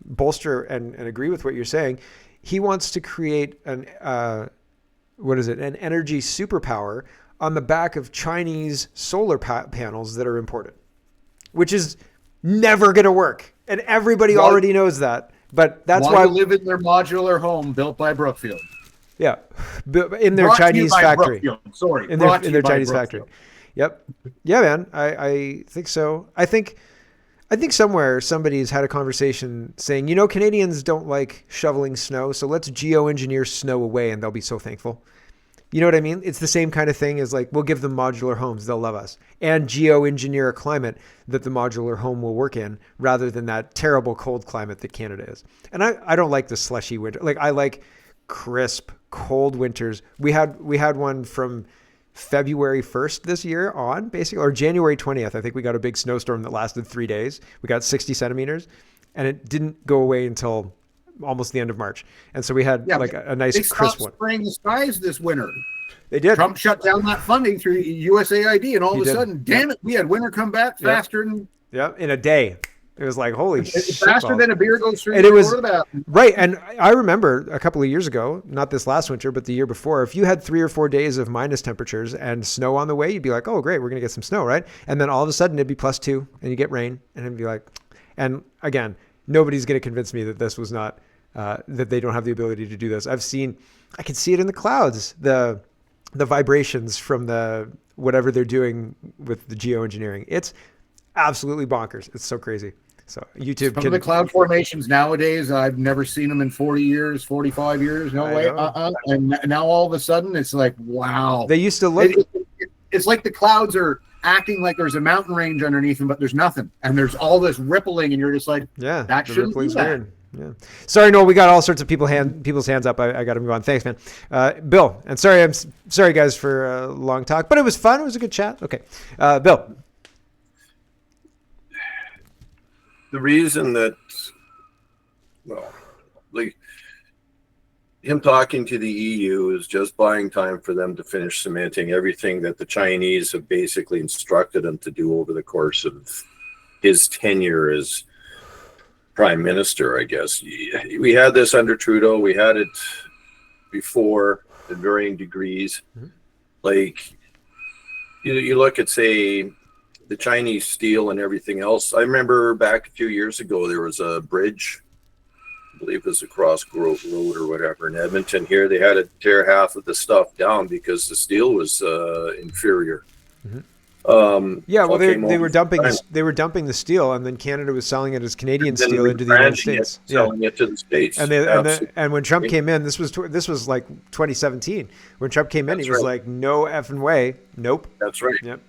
bolster and agree with what you're saying, he wants to create an energy superpower on the back of Chinese solar panels that are imported, which is never going to work. And everybody already knows that. But that's why they live in their modular home built by Brookfield. Yeah. In their Chinese factory. Sorry. In their Chinese factory. Yep. Yeah, man. I think so. I think I think somewhere somebody's had a conversation saying, you know, Canadians don't like shoveling snow, so let's geoengineer snow away and they'll be so thankful. You know what I mean? It's the same kind of thing as like, we'll give them modular homes, they'll love us. And geoengineer a climate that the modular home will work in rather than that terrible cold climate that Canada is. And I don't like the slushy winter. Like, I like crisp, cold winters. We had one from February 1st this year on, basically, or January 20th. I think we got a big snowstorm that lasted 3 days. We got 60 centimeters, and it didn't go away until almost the end of March. And so we had like a nice crisp one. They stopped spraying the skies this winter. They did. Trump shut down that funding through USAID, and all of a sudden, damn it, we had winter come back faster than... Yeah, in a day. It was like, holy shit. Faster than a beer goes through and the it was door of the bathroom. right. And I remember a couple of years ago, not this last winter, but the year before, if you had 3 or 4 days of minus temperatures and snow on the way, you'd be like, oh, great, we're going to get some snow, right? And then all of a sudden it'd be +2 and you get rain and it'd be like, and again, nobody's going to convince me that this was not, that they don't have the ability to do this. I can see it in the clouds, the vibrations from the whatever they're doing with the geoengineering. It's absolutely bonkers. It's so crazy. So YouTube Some of the cloud formations nowadays, I've never seen them in 40 years, 45 years. No way. And now all of a sudden it's like, wow. They used to look. It's like the clouds are acting like there's a mountain range underneath them, but there's nothing. And there's all this rippling, and you're just like, yeah, that shouldn't be that. Weird. Yeah. Sorry, Noel, we got all sorts of people's hands up. I got to move on. Thanks, man. Bill, and I'm sorry, guys, for a long talk, but it was fun. It was a good chat. Okay. Bill. The reason that, well, like him talking to the EU is just buying time for them to finish cementing everything that the Chinese have basically instructed him to do over the course of his tenure as prime minister, I guess. We had this under Trudeau. We had it before in varying degrees. Mm-hmm. Like, you look at, say, the Chinese steel and everything else. I remember back a few years ago, there was a bridge, I believe it was across Grove Road or whatever in Edmonton here. They had to tear half of the stuff down because the steel was inferior. Mm-hmm. Well, they were dumping the steel, and then Canada was selling it as Canadian steel into the United States, selling it to the States. And when Trump came in, this was like 2017. When Trump came in, he was like, "No effing way, nope." That's right. Yep,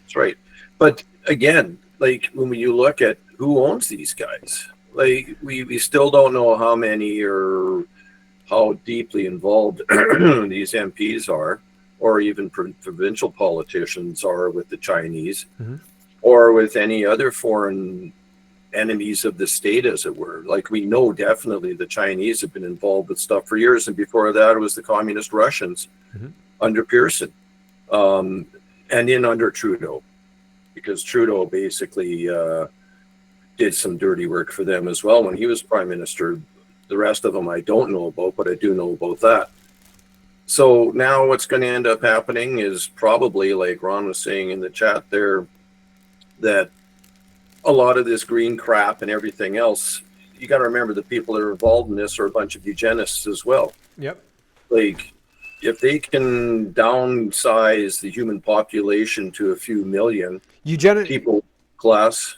that's right. But again, like when you look at who owns these guys, like we still don't know how many or how deeply involved these MPs are, or even provincial politicians are with the Chinese, mm-hmm. or with any other foreign enemies of the state, as it were. Like, we know definitely the Chinese have been involved with stuff for years, and before that it was the communist Russians, mm-hmm. under Pearson, and in under Trudeau, because Trudeau basically did some dirty work for them as well when he was prime minister. The rest of them I don't know about, but I do know about that. So now what's going to end up happening is probably, like Ron was saying in the chat there, that a lot of this green crap and everything else, you got to remember the people that are involved in this are a bunch of eugenists as well. Yep. Like, if they can downsize the human population to a few million people class,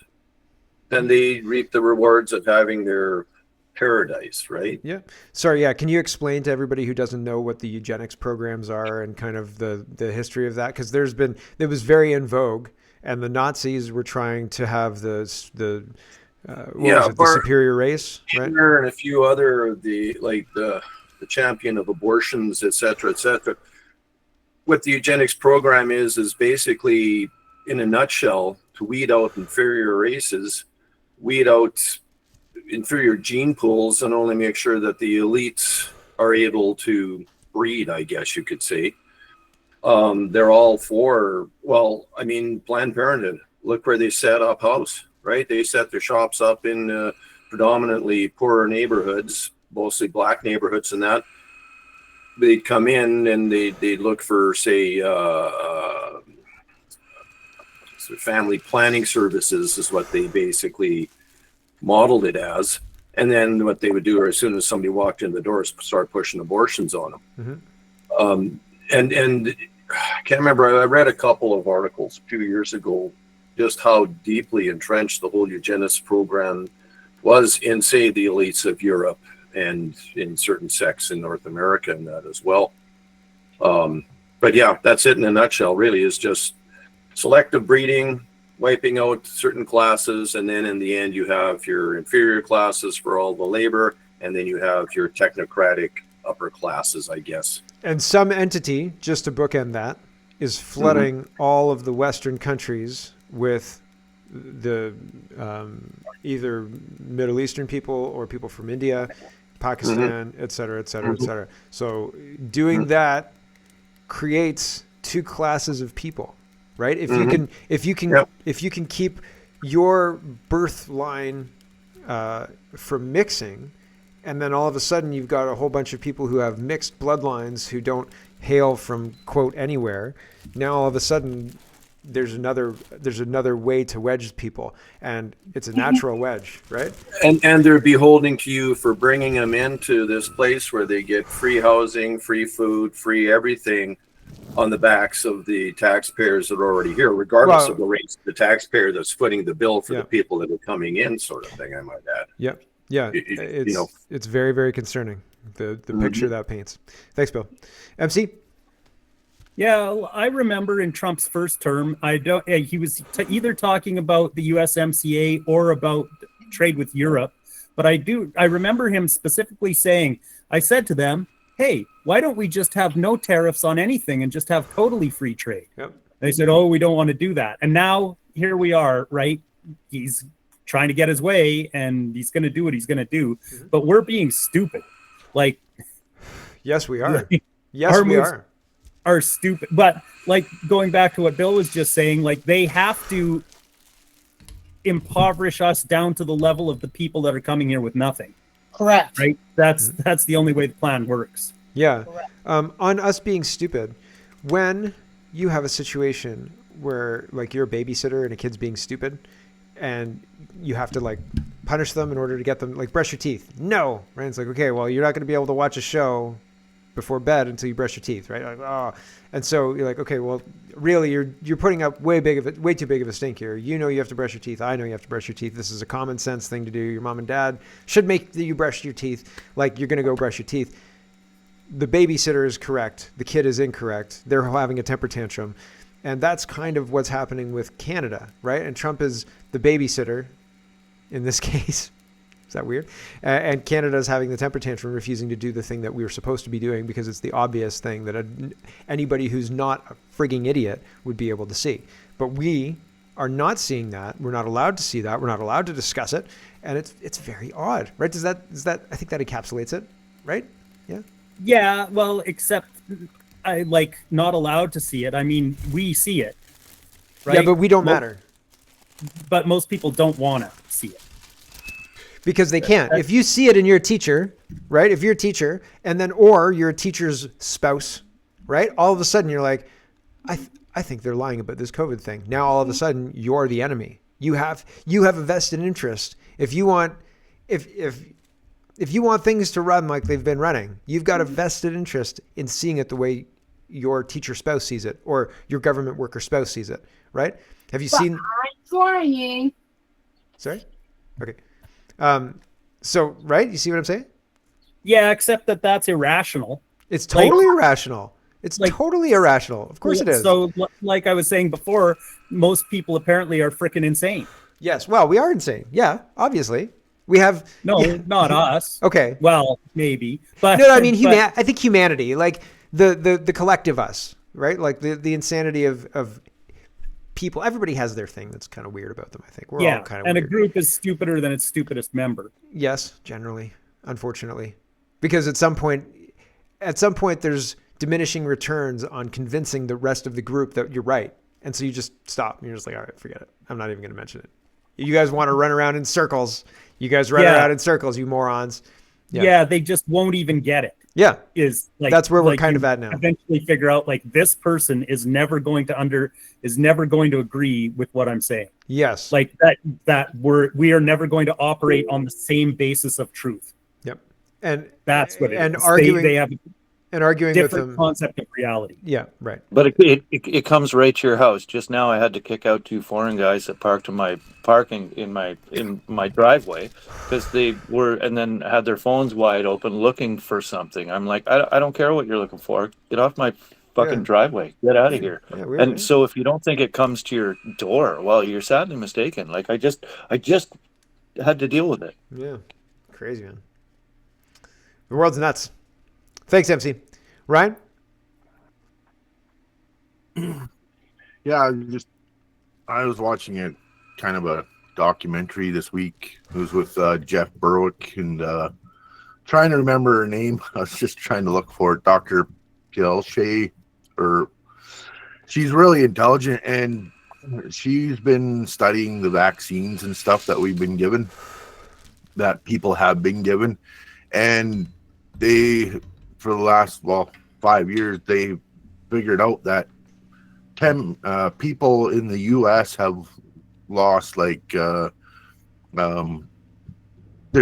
then they reap the rewards of having their paradise, right? Yeah. Sorry, yeah. Can you explain to everybody who doesn't know what the eugenics programs are and kind of the history of that? Because it was very in vogue, and the Nazis were trying to have the superior race, right? And a few other the champion of abortions, et cetera, et cetera. What the eugenics program is basically, in a nutshell, to weed out inferior races, weed out inferior gene pools, and only make sure that the elites are able to breed, I guess you could say. They're all for, Planned Parenthood. Look where they set up house, right? They set their shops up in predominantly poorer neighborhoods, mostly black neighborhoods, and that. They'd come in and they'd look for, say, family planning services is what they basically modeled it as. And then what they would do, as soon as somebody walked in the door, is start pushing abortions on them. Mm-hmm. And I can't remember, I read a couple of articles a few years ago just how deeply entrenched the whole eugenics program was in, say, the elites of Europe and in certain sects in North America and that as well. But yeah, that's it in a nutshell, really, is just selective breeding, wiping out certain classes, and then in the end you have your inferior classes for all the labor, and then you have your technocratic upper classes, I guess. And some entity, just to bookend that, is flooding all of the Western countries with the either Middle Eastern people or people from India, Pakistan, et cetera, et cetera, et cetera. So doing that creates two classes of people, right? If you can keep your birth line from mixing, and then all of a sudden you've got a whole bunch of people who have mixed bloodlines who don't hail from quote anywhere. Now all of a sudden there's another way to wedge people, and it's a natural wedge, right? And they're beholden to you for bringing them into this place where they get free housing, free food, free everything on the backs of the taxpayers that are already here, regardless of the race of the taxpayer that's footing the bill for the people that are coming in, sort of thing, I might add. Yep. Yeah. It's very, very concerning, the picture that paints. Thanks, Bill. MC? Yeah, I remember in Trump's first term, he was either talking about the USMCA or about trade with Europe. But I remember him specifically saying, I said to them, hey, why don't we just have no tariffs on anything and just have totally free trade? Yep. They said, oh, we don't want to do that. And now here we are, right? He's trying to get his way and he's going to do what he's going to do. But we're being stupid. Like, yes, we are. Yes, we are stupid. But like going back to what Bill was just saying, like they have to impoverish us down to the level of the people that are coming here with nothing. Correct. Right? That's the only way the plan works. Yeah. On us being stupid, when you have a situation where like you're a babysitter and a kid's being stupid and you have to like punish them in order to get them, like, brush your teeth. No. Right? It's like, okay, well, you're not going to be able to watch a show before bed until you brush your teeth, right? Like, oh. And so you're like, okay, well, really, you're putting up way too big of a stink here. You know you have to brush your teeth. I know you have to brush your teeth. This is a common sense thing to do. Your mom and dad should make you brush your teeth. Like, you're going to go brush your teeth. The babysitter is correct. The kid is incorrect. They're having a temper tantrum. And that's kind of what's happening with Canada, right? And Trump is the babysitter in this case. Is that weird? And Canada's having the temper tantrum, refusing to do the thing that we were supposed to be doing because it's the obvious thing that anybody who's not a frigging idiot would be able to see. But we are not seeing that. We're not allowed to see that. We're not allowed to discuss it. And it's very odd, right? Does that I think that encapsulates it, right? Yeah. Yeah, well, except I like not allowed to see it. I mean, we see it. Right? Yeah, but we don't matter. But most people don't want to see it. Because they can't. If you see it in your teacher, right? If you're a teacher or you're a teacher's spouse, right? All of a sudden you're like, I think they're lying about this COVID thing. Now all of a sudden you're the enemy. You have a vested interest. If you want things to run like they've been running, you've got a vested interest in seeing it the way your teacher spouse sees it or your government worker spouse sees it, right? Have you seen? I'm trying. Sorry? Okay. So, right? You see what I'm saying? Yeah, except that's irrational. It's totally irrational. It's totally irrational. Of course it is. So, like I was saying before, most people apparently are freaking insane. Yes. Well, we are insane. Yeah, obviously. We have... No, not us. Okay. Well, maybe. But no, I mean, I think humanity, like the collective us, right? Like the insanity of people. Everybody has their thing that's kind of weird about them, I think. We're all kind of weird. And a group is stupider than its stupidest member. Yes, generally, unfortunately. Because at some point there's diminishing returns on convincing the rest of the group that you're right. And so you just stop and you're just like, all right, forget it. I'm not even going to mention it. You guys want to run around in circles. You guys run around in circles, you morons. Yeah, they just won't even get it. Yeah. That's where we're kind of at now. Eventually figure out like this person is never going to agree with what I'm saying. Yes. Like we are never going to operate on the same basis of truth. Yep. And that's what it is. Arguing, they have and arguing with them. Concept of reality. Yeah, right. But it comes right to your house. Just now, I had to kick out 2 foreign guys that parked in my in my driveway because they were, and then had their phones wide open looking for something. I'm like, I don't care what you're looking for. Get off my fucking driveway. Get out of here. Yeah, weird, and so if you don't think it comes to your door, well, you're sadly mistaken. Like I just had to deal with it. Yeah, crazy, man. The world's nuts. Thanks, MC. Ryan? Yeah, I was watching it, kind of a documentary this week. It was with Jeff Berwick, and trying to remember her name. I was just trying to look for it. Dr. Gilshay, she's really intelligent, and she's been studying the vaccines and stuff that we've been given, that people have been given, and they, for the last 5 years, they figured out that 10 people in the U.S. have lost they're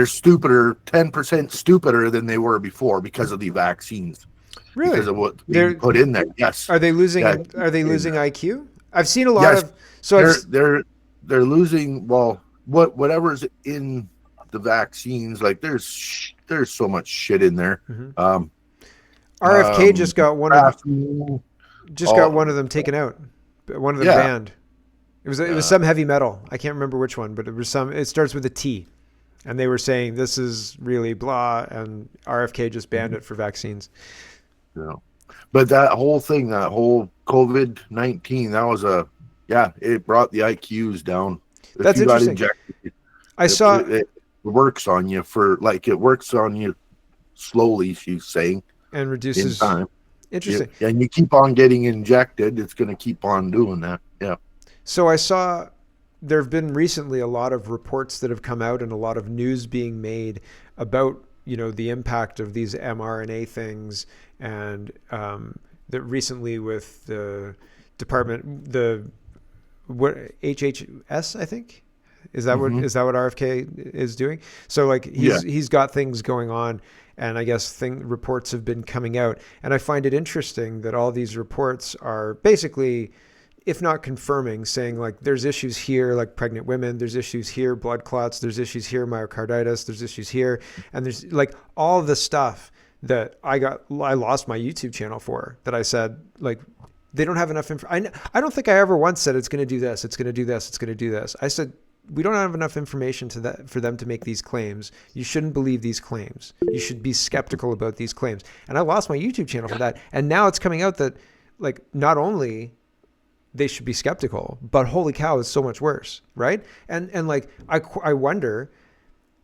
stupider, 10% stupider than they were before because of the vaccines. Really? Because of what they put in there. Yes. Are they losing? Yeah. Are they losing IQ? I've seen a lot of. So they're losing. Well, whatever's in the vaccines, like there's so much shit in there. Mm-hmm. RFK just got one of got one of them taken out. One of them banned. It was some heavy metal. I can't remember which one, but it was some. It starts with a T, and they were saying this is really blah, and RFK just banned it for vaccines. Yeah, but that whole thing, that whole COVID-19, that was it brought the IQs down. That's interesting. It works on you it works on you slowly, she's saying, and reduces in time. Interesting. And you keep on getting injected, it's going to keep on doing that. Yeah. So I saw there have been recently a lot of reports that have come out and a lot of news being made about, the impact of these mRNA things, and that recently with the department, HHS, I think. Is that what RFK is doing? So he's got things going on, and I guess reports have been coming out, and I find it interesting that all these reports are basically, if not confirming, saying there's issues here, like pregnant women, there's issues here, blood clots, there's issues here, myocarditis, there's issues here, and there's all the stuff that I lost my YouTube channel for, that I said they don't have enough I don't think I ever once said it's going to do this, it's going to do this, it's going to do this. I said we don't have enough information for them to make these claims. You shouldn't believe these claims. You should be skeptical about these claims. And I lost my YouTube channel for that. And now it's coming out that not only they should be skeptical, but holy cow, it's so much worse, right? And I wonder,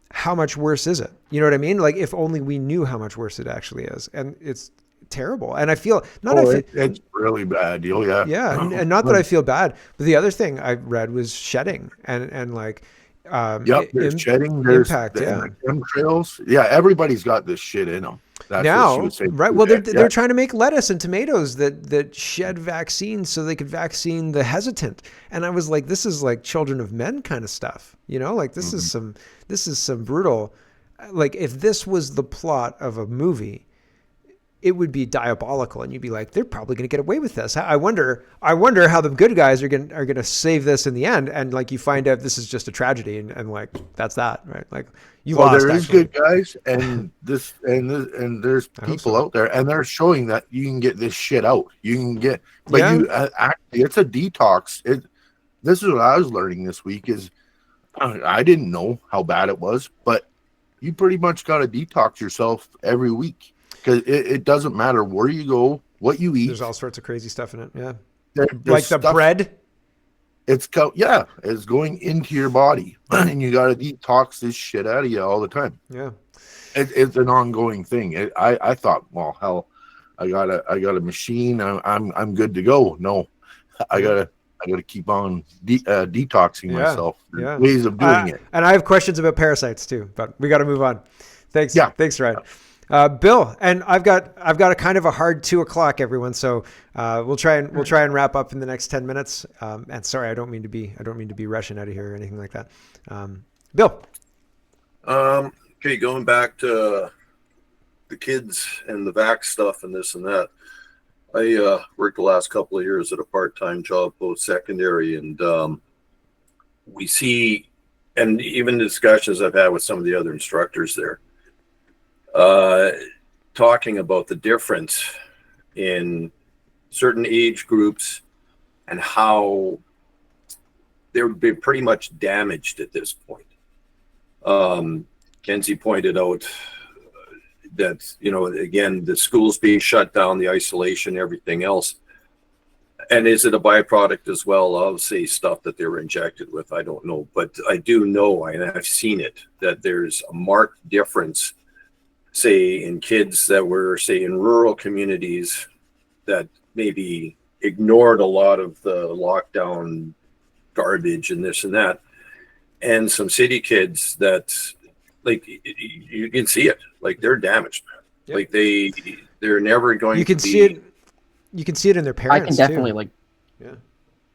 how much worse is it? You know what I mean? If only we knew how much worse it actually is. And it's terrible. And I feel it's really bad. Yeah. And not that I feel bad, but the other thing I read was shedding and there's shedding, there's impact, chemtrails. Yeah, everybody's got this shit in them. That's now, what she was right? Well, they're trying to make lettuce and tomatoes that shed vaccines so they could vaccine the hesitant. And I was like, this is like Children of Men kind of stuff, this is some brutal. If this was the plot of a movie, it would be diabolical, and you'd be like, they're probably going to get away with this. I wonder how the good guys are going to save this in the end. And you find out this is just a tragedy, and that's that, right? You lost. There is good guys, and there's people out there, and they're showing that you can get this shit out. You can get, actually, it's a detox. This is what I was learning this week. Is I didn't know how bad it was, but you pretty much got to detox yourself every week. Because it doesn't matter where you go, what you eat. There's all sorts of crazy stuff in it. Yeah. There's the bread. It's going into your body, and you got to detox this shit out of you all the time. Yeah. It's an ongoing thing. I thought, well, hell, I got a machine. I'm good to go. No, I gotta keep on detoxing myself. Yeah. Ways of doing it. And I have questions about parasites too, but we got to move on. Thanks. Yeah. Thanks, Ryan. Bill, and I've got a kind of a hard 2:00, everyone. So we'll try and wrap up in the next 10 minutes. And sorry, I don't mean to be rushing out of here or anything like that. Bill. Okay, going back to the kids and the vac stuff and this and that. I worked the last couple of years at a part-time job post-secondary, and we see, and even discussions I've had with some of the other instructors there, talking about the difference in certain age groups and how they're pretty much damaged at this point. Kenzie pointed out that, you know, again, the schools being shut down, the isolation, everything else. And is it a byproduct as well of, say, stuff that they were injected with? I don't know. But I do know, and I've seen it, that there's a marked difference, say, in kids that were, say, in rural communities that maybe ignored a lot of the lockdown garbage and this and that, and some city kids that, like, you can see it, like they're damaged. Yep. Like they're never going you can to be. See it. You can see it in their parents. I can definitely too.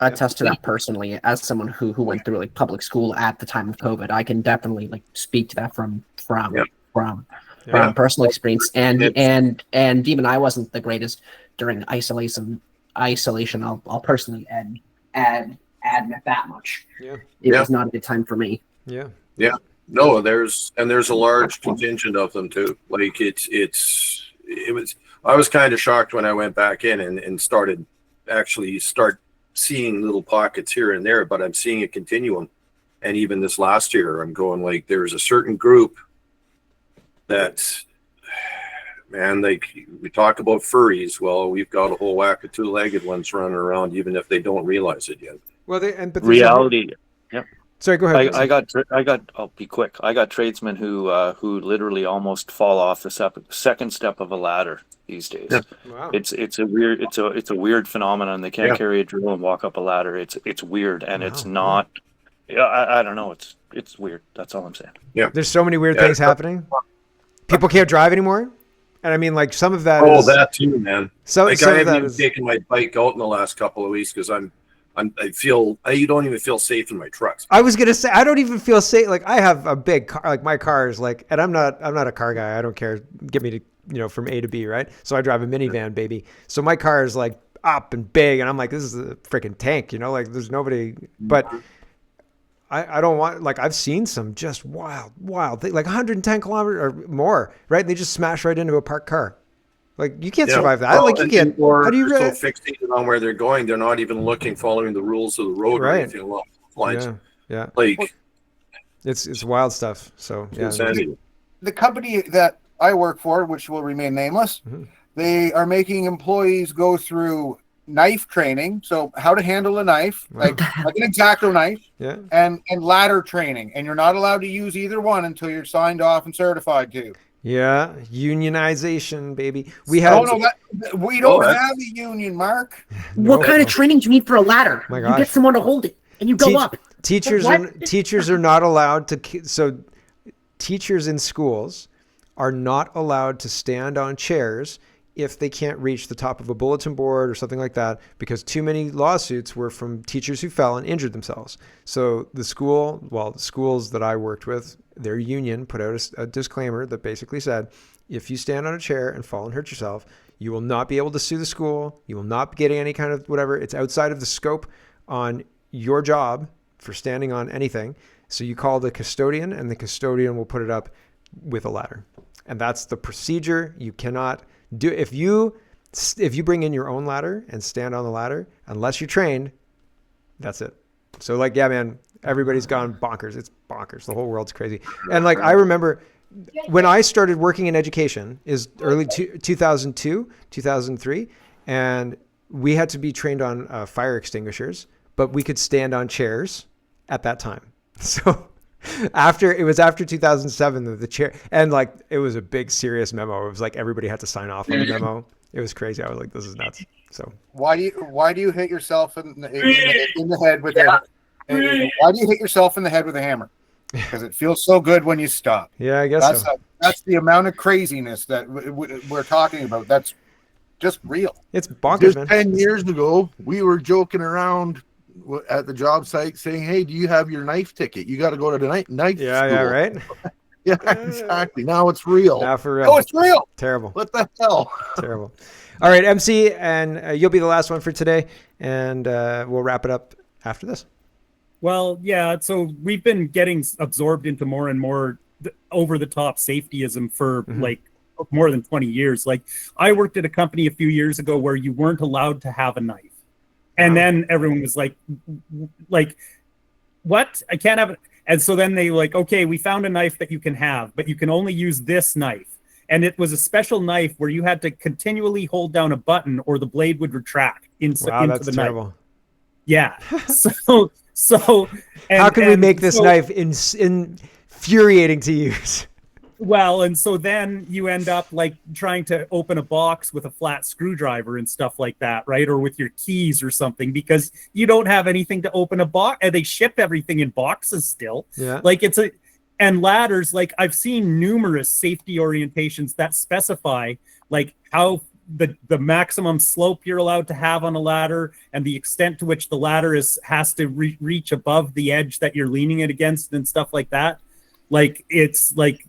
attest to that personally, as someone who went through like public school at the time of COVID. I can definitely like speak to that from personal experience. And even I wasn't the greatest during isolation. I'll personally admit that much. It was not a good time for me. No, there's a large contingent of them too. Like it was. I was kind of shocked when I went back in and started seeing little pockets here and there, but I'm seeing a continuum. And even this last year, I'm going like, there's a certain group that, man, like we talk about furries. Well, we've got a whole whack of two-legged ones running around, even if they don't realize it yet. Well, but reality. Yep. Sorry, go ahead. I'll be quick. I got tradesmen who literally almost fall off the second step of a ladder these days. Yeah. Wow. It's a weird phenomenon. They can't carry a drill and walk up a ladder. It's weird, and it's not. Yeah, I don't know. It's weird. That's all I'm saying. Yeah. There's so many weird things happening. People can't drive anymore, and I mean, like some of that. Oh, that too, man. So like I haven't even taken my bike out in the last couple of weeks because you don't even feel safe in my trucks. I was gonna say I don't even feel safe. Like I have a big car. Like my car is like, and I'm not a car guy. I don't care. Get me to from A to B, right? So I drive a minivan, baby. So my car is like up and big, and I'm like, this is a freaking tank, like there's nobody. But I don't want, like I've seen some just wild thing, like 110 kilometers or more, right? And they just smash right into a parked car. Like you can't survive that. Well, like you can't. How do you so fixated on where they're going? They're not even following the rules of the road, right? Or anything along those lines. Yeah. Like it's wild stuff. So the company that I work for, which will remain nameless, they are making employees go through knife training. So how to handle a knife, like an X-Acto knife, and ladder training. And you're not allowed to use either one until you're signed off and certified to. Yeah, unionization, baby. We don't have a union, Mark. What kind of training do you need for a ladder? My you gosh. get someone to hold it, and you go up. Teachers are not allowed to. So teachers in schools are not allowed to stand on chairs if they can't reach the top of a bulletin board or something like that, because too many lawsuits were from teachers who fell and injured themselves. So the schools that I worked with, their union put out a disclaimer that basically said, if you stand on a chair and fall and hurt yourself, you will not be able to sue the school. You will not be getting any kind of whatever. It's outside of the scope on your job for standing on anything. So you call the custodian, and the custodian will put it up with a ladder. And that's the procedure. You cannot do, if you bring in your own ladder and stand on the ladder, unless you're trained, that's it. So like, yeah, man, everybody's gone bonkers. It's bonkers. The whole world's crazy. And like, I remember when I started working in education is early 2002, 2003. And we had to be trained on fire extinguishers, but we could stand on chairs at that time. So after 2007 that the chair, and like it was a big serious memo. It was like everybody had to sign off on the memo. It was crazy. I was like, this is nuts. So why do you hit yourself in the head with why do you hit yourself in the head with a hammer? Because it feels so good when you stop. Yeah, I guess that's the amount of craziness that we're talking about. That's just real. It's bonkers, just man. 10 years ago, we were joking around at the job site saying, hey, do you have your knife ticket? You got to go to the knife school. Yeah, right. Yeah, exactly. Now it's real. Now for real. Oh, it's real. Terrible. What the hell? Terrible. All right, MC, and you'll be the last one for today, and we'll wrap it up after this. Well, yeah. So we've been getting absorbed into more and more over-the-top safetyism for like more than 20 years. Like I worked at a company a few years ago where you weren't allowed to have a knife, and then everyone was like, "What? I can't have it." And so then they like, "Okay, we found a knife that you can have, but you can only use this knife." And it was a special knife where you had to continually hold down a button or the blade would retract into the terrible. knife. Yeah. So how can we make this knife infuriating to use? Well, and so then you end up like trying to open a box with a flat screwdriver and stuff like that, right? Or with your keys or something, because you don't have anything to open a box. And they ship everything in boxes still. Yeah. Like and ladders, like I've seen numerous safety orientations that specify like how the maximum slope you're allowed to have on a ladder and the extent to which the ladder has to reach above the edge that you're leaning it against and stuff like that. Like it's like,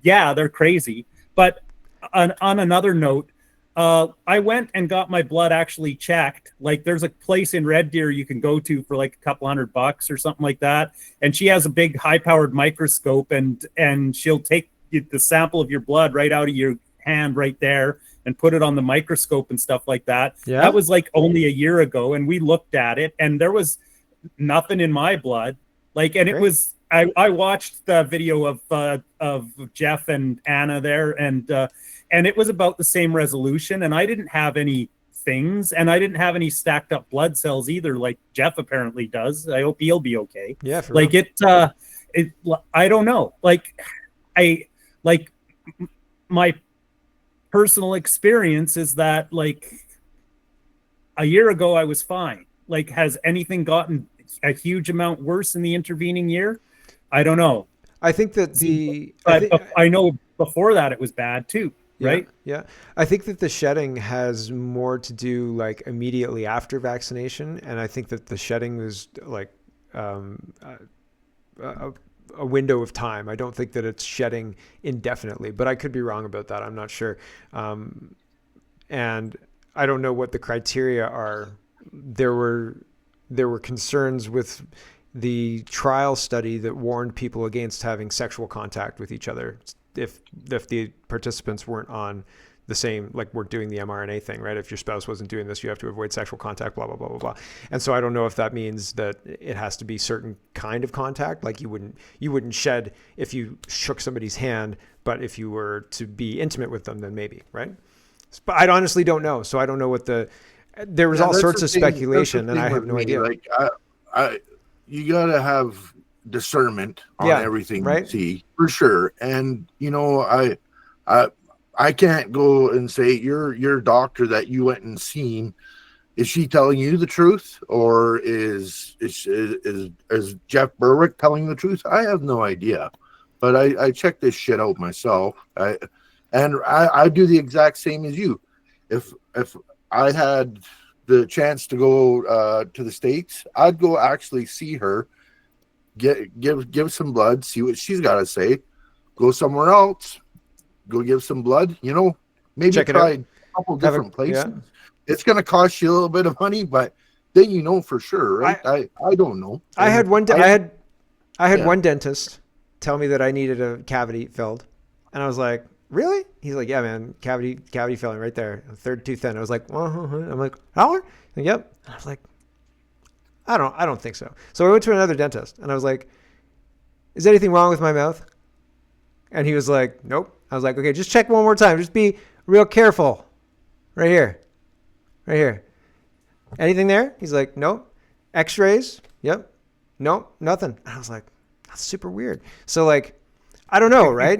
yeah, they're crazy. But on another note, I went and got my blood actually checked. Like there's a place in Red Deer you can go to for like a couple $100 or something like that. And she has a big high powered microscope and she'll take the sample of your blood right out of your hand right there and put it on the microscope and stuff like that. Yeah. That was like only a year ago. And we looked at it and there was nothing in my blood. Like, and it was, I watched the video of Jeff and Anna there and it was about the same resolution and I didn't have any things and I didn't have any stacked up blood cells either. Like Jeff apparently does. I hope he'll be okay. Yeah. For like real. it, I don't know. My personal experience is that like a year ago I was fine. Like has anything gotten a huge amount worse in the intervening year? I don't know. I think that I know before that it was bad too, right? Yeah. I think that the shedding has more to do like immediately after vaccination, and I think that the shedding was like a window of time. I don't think that it's shedding indefinitely, but I could be wrong about that. I'm not sure. And I don't know what the criteria are. There were concerns with the trial study that warned people against having sexual contact with each other if the participants weren't on the same, like we're doing the mRNA thing, right? If your spouse wasn't doing this, you have to avoid sexual contact, blah, blah, blah, blah, blah. And so I don't know if that means that it has to be certain kind of contact. Like you wouldn't shed if you shook somebody's hand, but if you were to be intimate with them, then maybe, right? But I honestly don't know. So I don't know what there was all sorts of speculation and I have no idea. Like you gotta have discernment on everything you see for sure. And I can't go and say your doctor that you went and seen, is she telling you the truth or is Jeff Berwick telling the truth? I have no idea, but I check this shit out myself. I do the exact same as you. If I had the chance to go to the States, I'd go actually see her, give some blood, see what she's got to say, go somewhere else, go give some blood, maybe try a couple different places. Yeah. It's going to cost you a little bit of money, but then for sure, right? I don't know. I had one dentist tell me that I needed a cavity filled, and I was like, really? He's like, yeah, man, cavity filling right there, third tooth in. I was like, I'm like, how? Yep. I was like, I don't think so. So I went to another dentist, and I was like, is anything wrong with my mouth? And he was like, nope. I was like, okay, just check one more time. Just be real careful. Right here. Anything there? He's like, nope. X-rays? Yep. Nope, nothing. I was like, that's super weird. So like, I don't know, right?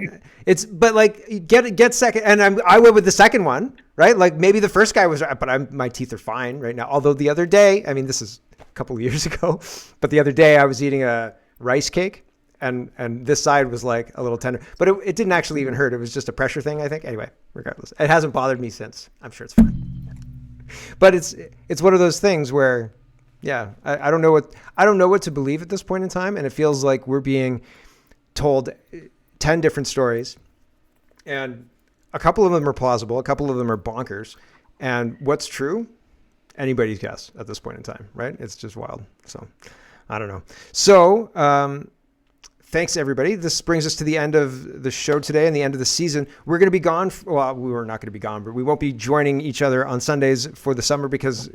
But like get second, and I went with the second one, right? Like maybe the first guy was right, but my teeth are fine right now. Although the other day, I mean, this is a couple of years ago, but the other day I was eating a rice cake. And this side was like a little tender, but it didn't actually even hurt. It was just a pressure thing, I think. Anyway, regardless, it hasn't bothered me since. I'm sure it's fine. But it's one of those things where, yeah, I don't know what to believe at this point in time, and it feels like we're being told 10 different stories, and a couple of them are plausible, a couple of them are bonkers, and what's true? Anybody's guess at this point in time, right? It's just wild. So I don't know. So thanks, everybody. This brings us to the end of the show today and the end of the season. We're going to be gone. Well, we were not going to be gone, but we won't be joining each other on Sundays for the summer because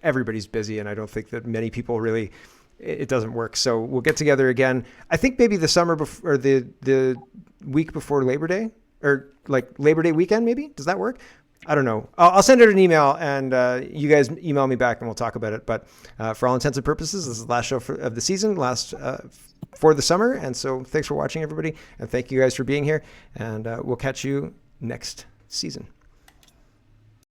everybody's busy, and I don't think that many people really, it doesn't work. So we'll get together again. I think maybe the summer before, or the week before Labor Day, or like Labor Day weekend, maybe. Does that work? I don't know. I'll send out an email, and you guys email me back and we'll talk about it. But for all intents and purposes, this is the last show of the season, last for the summer. And so thanks for watching, everybody. And thank you guys for being here. And we'll catch you next season.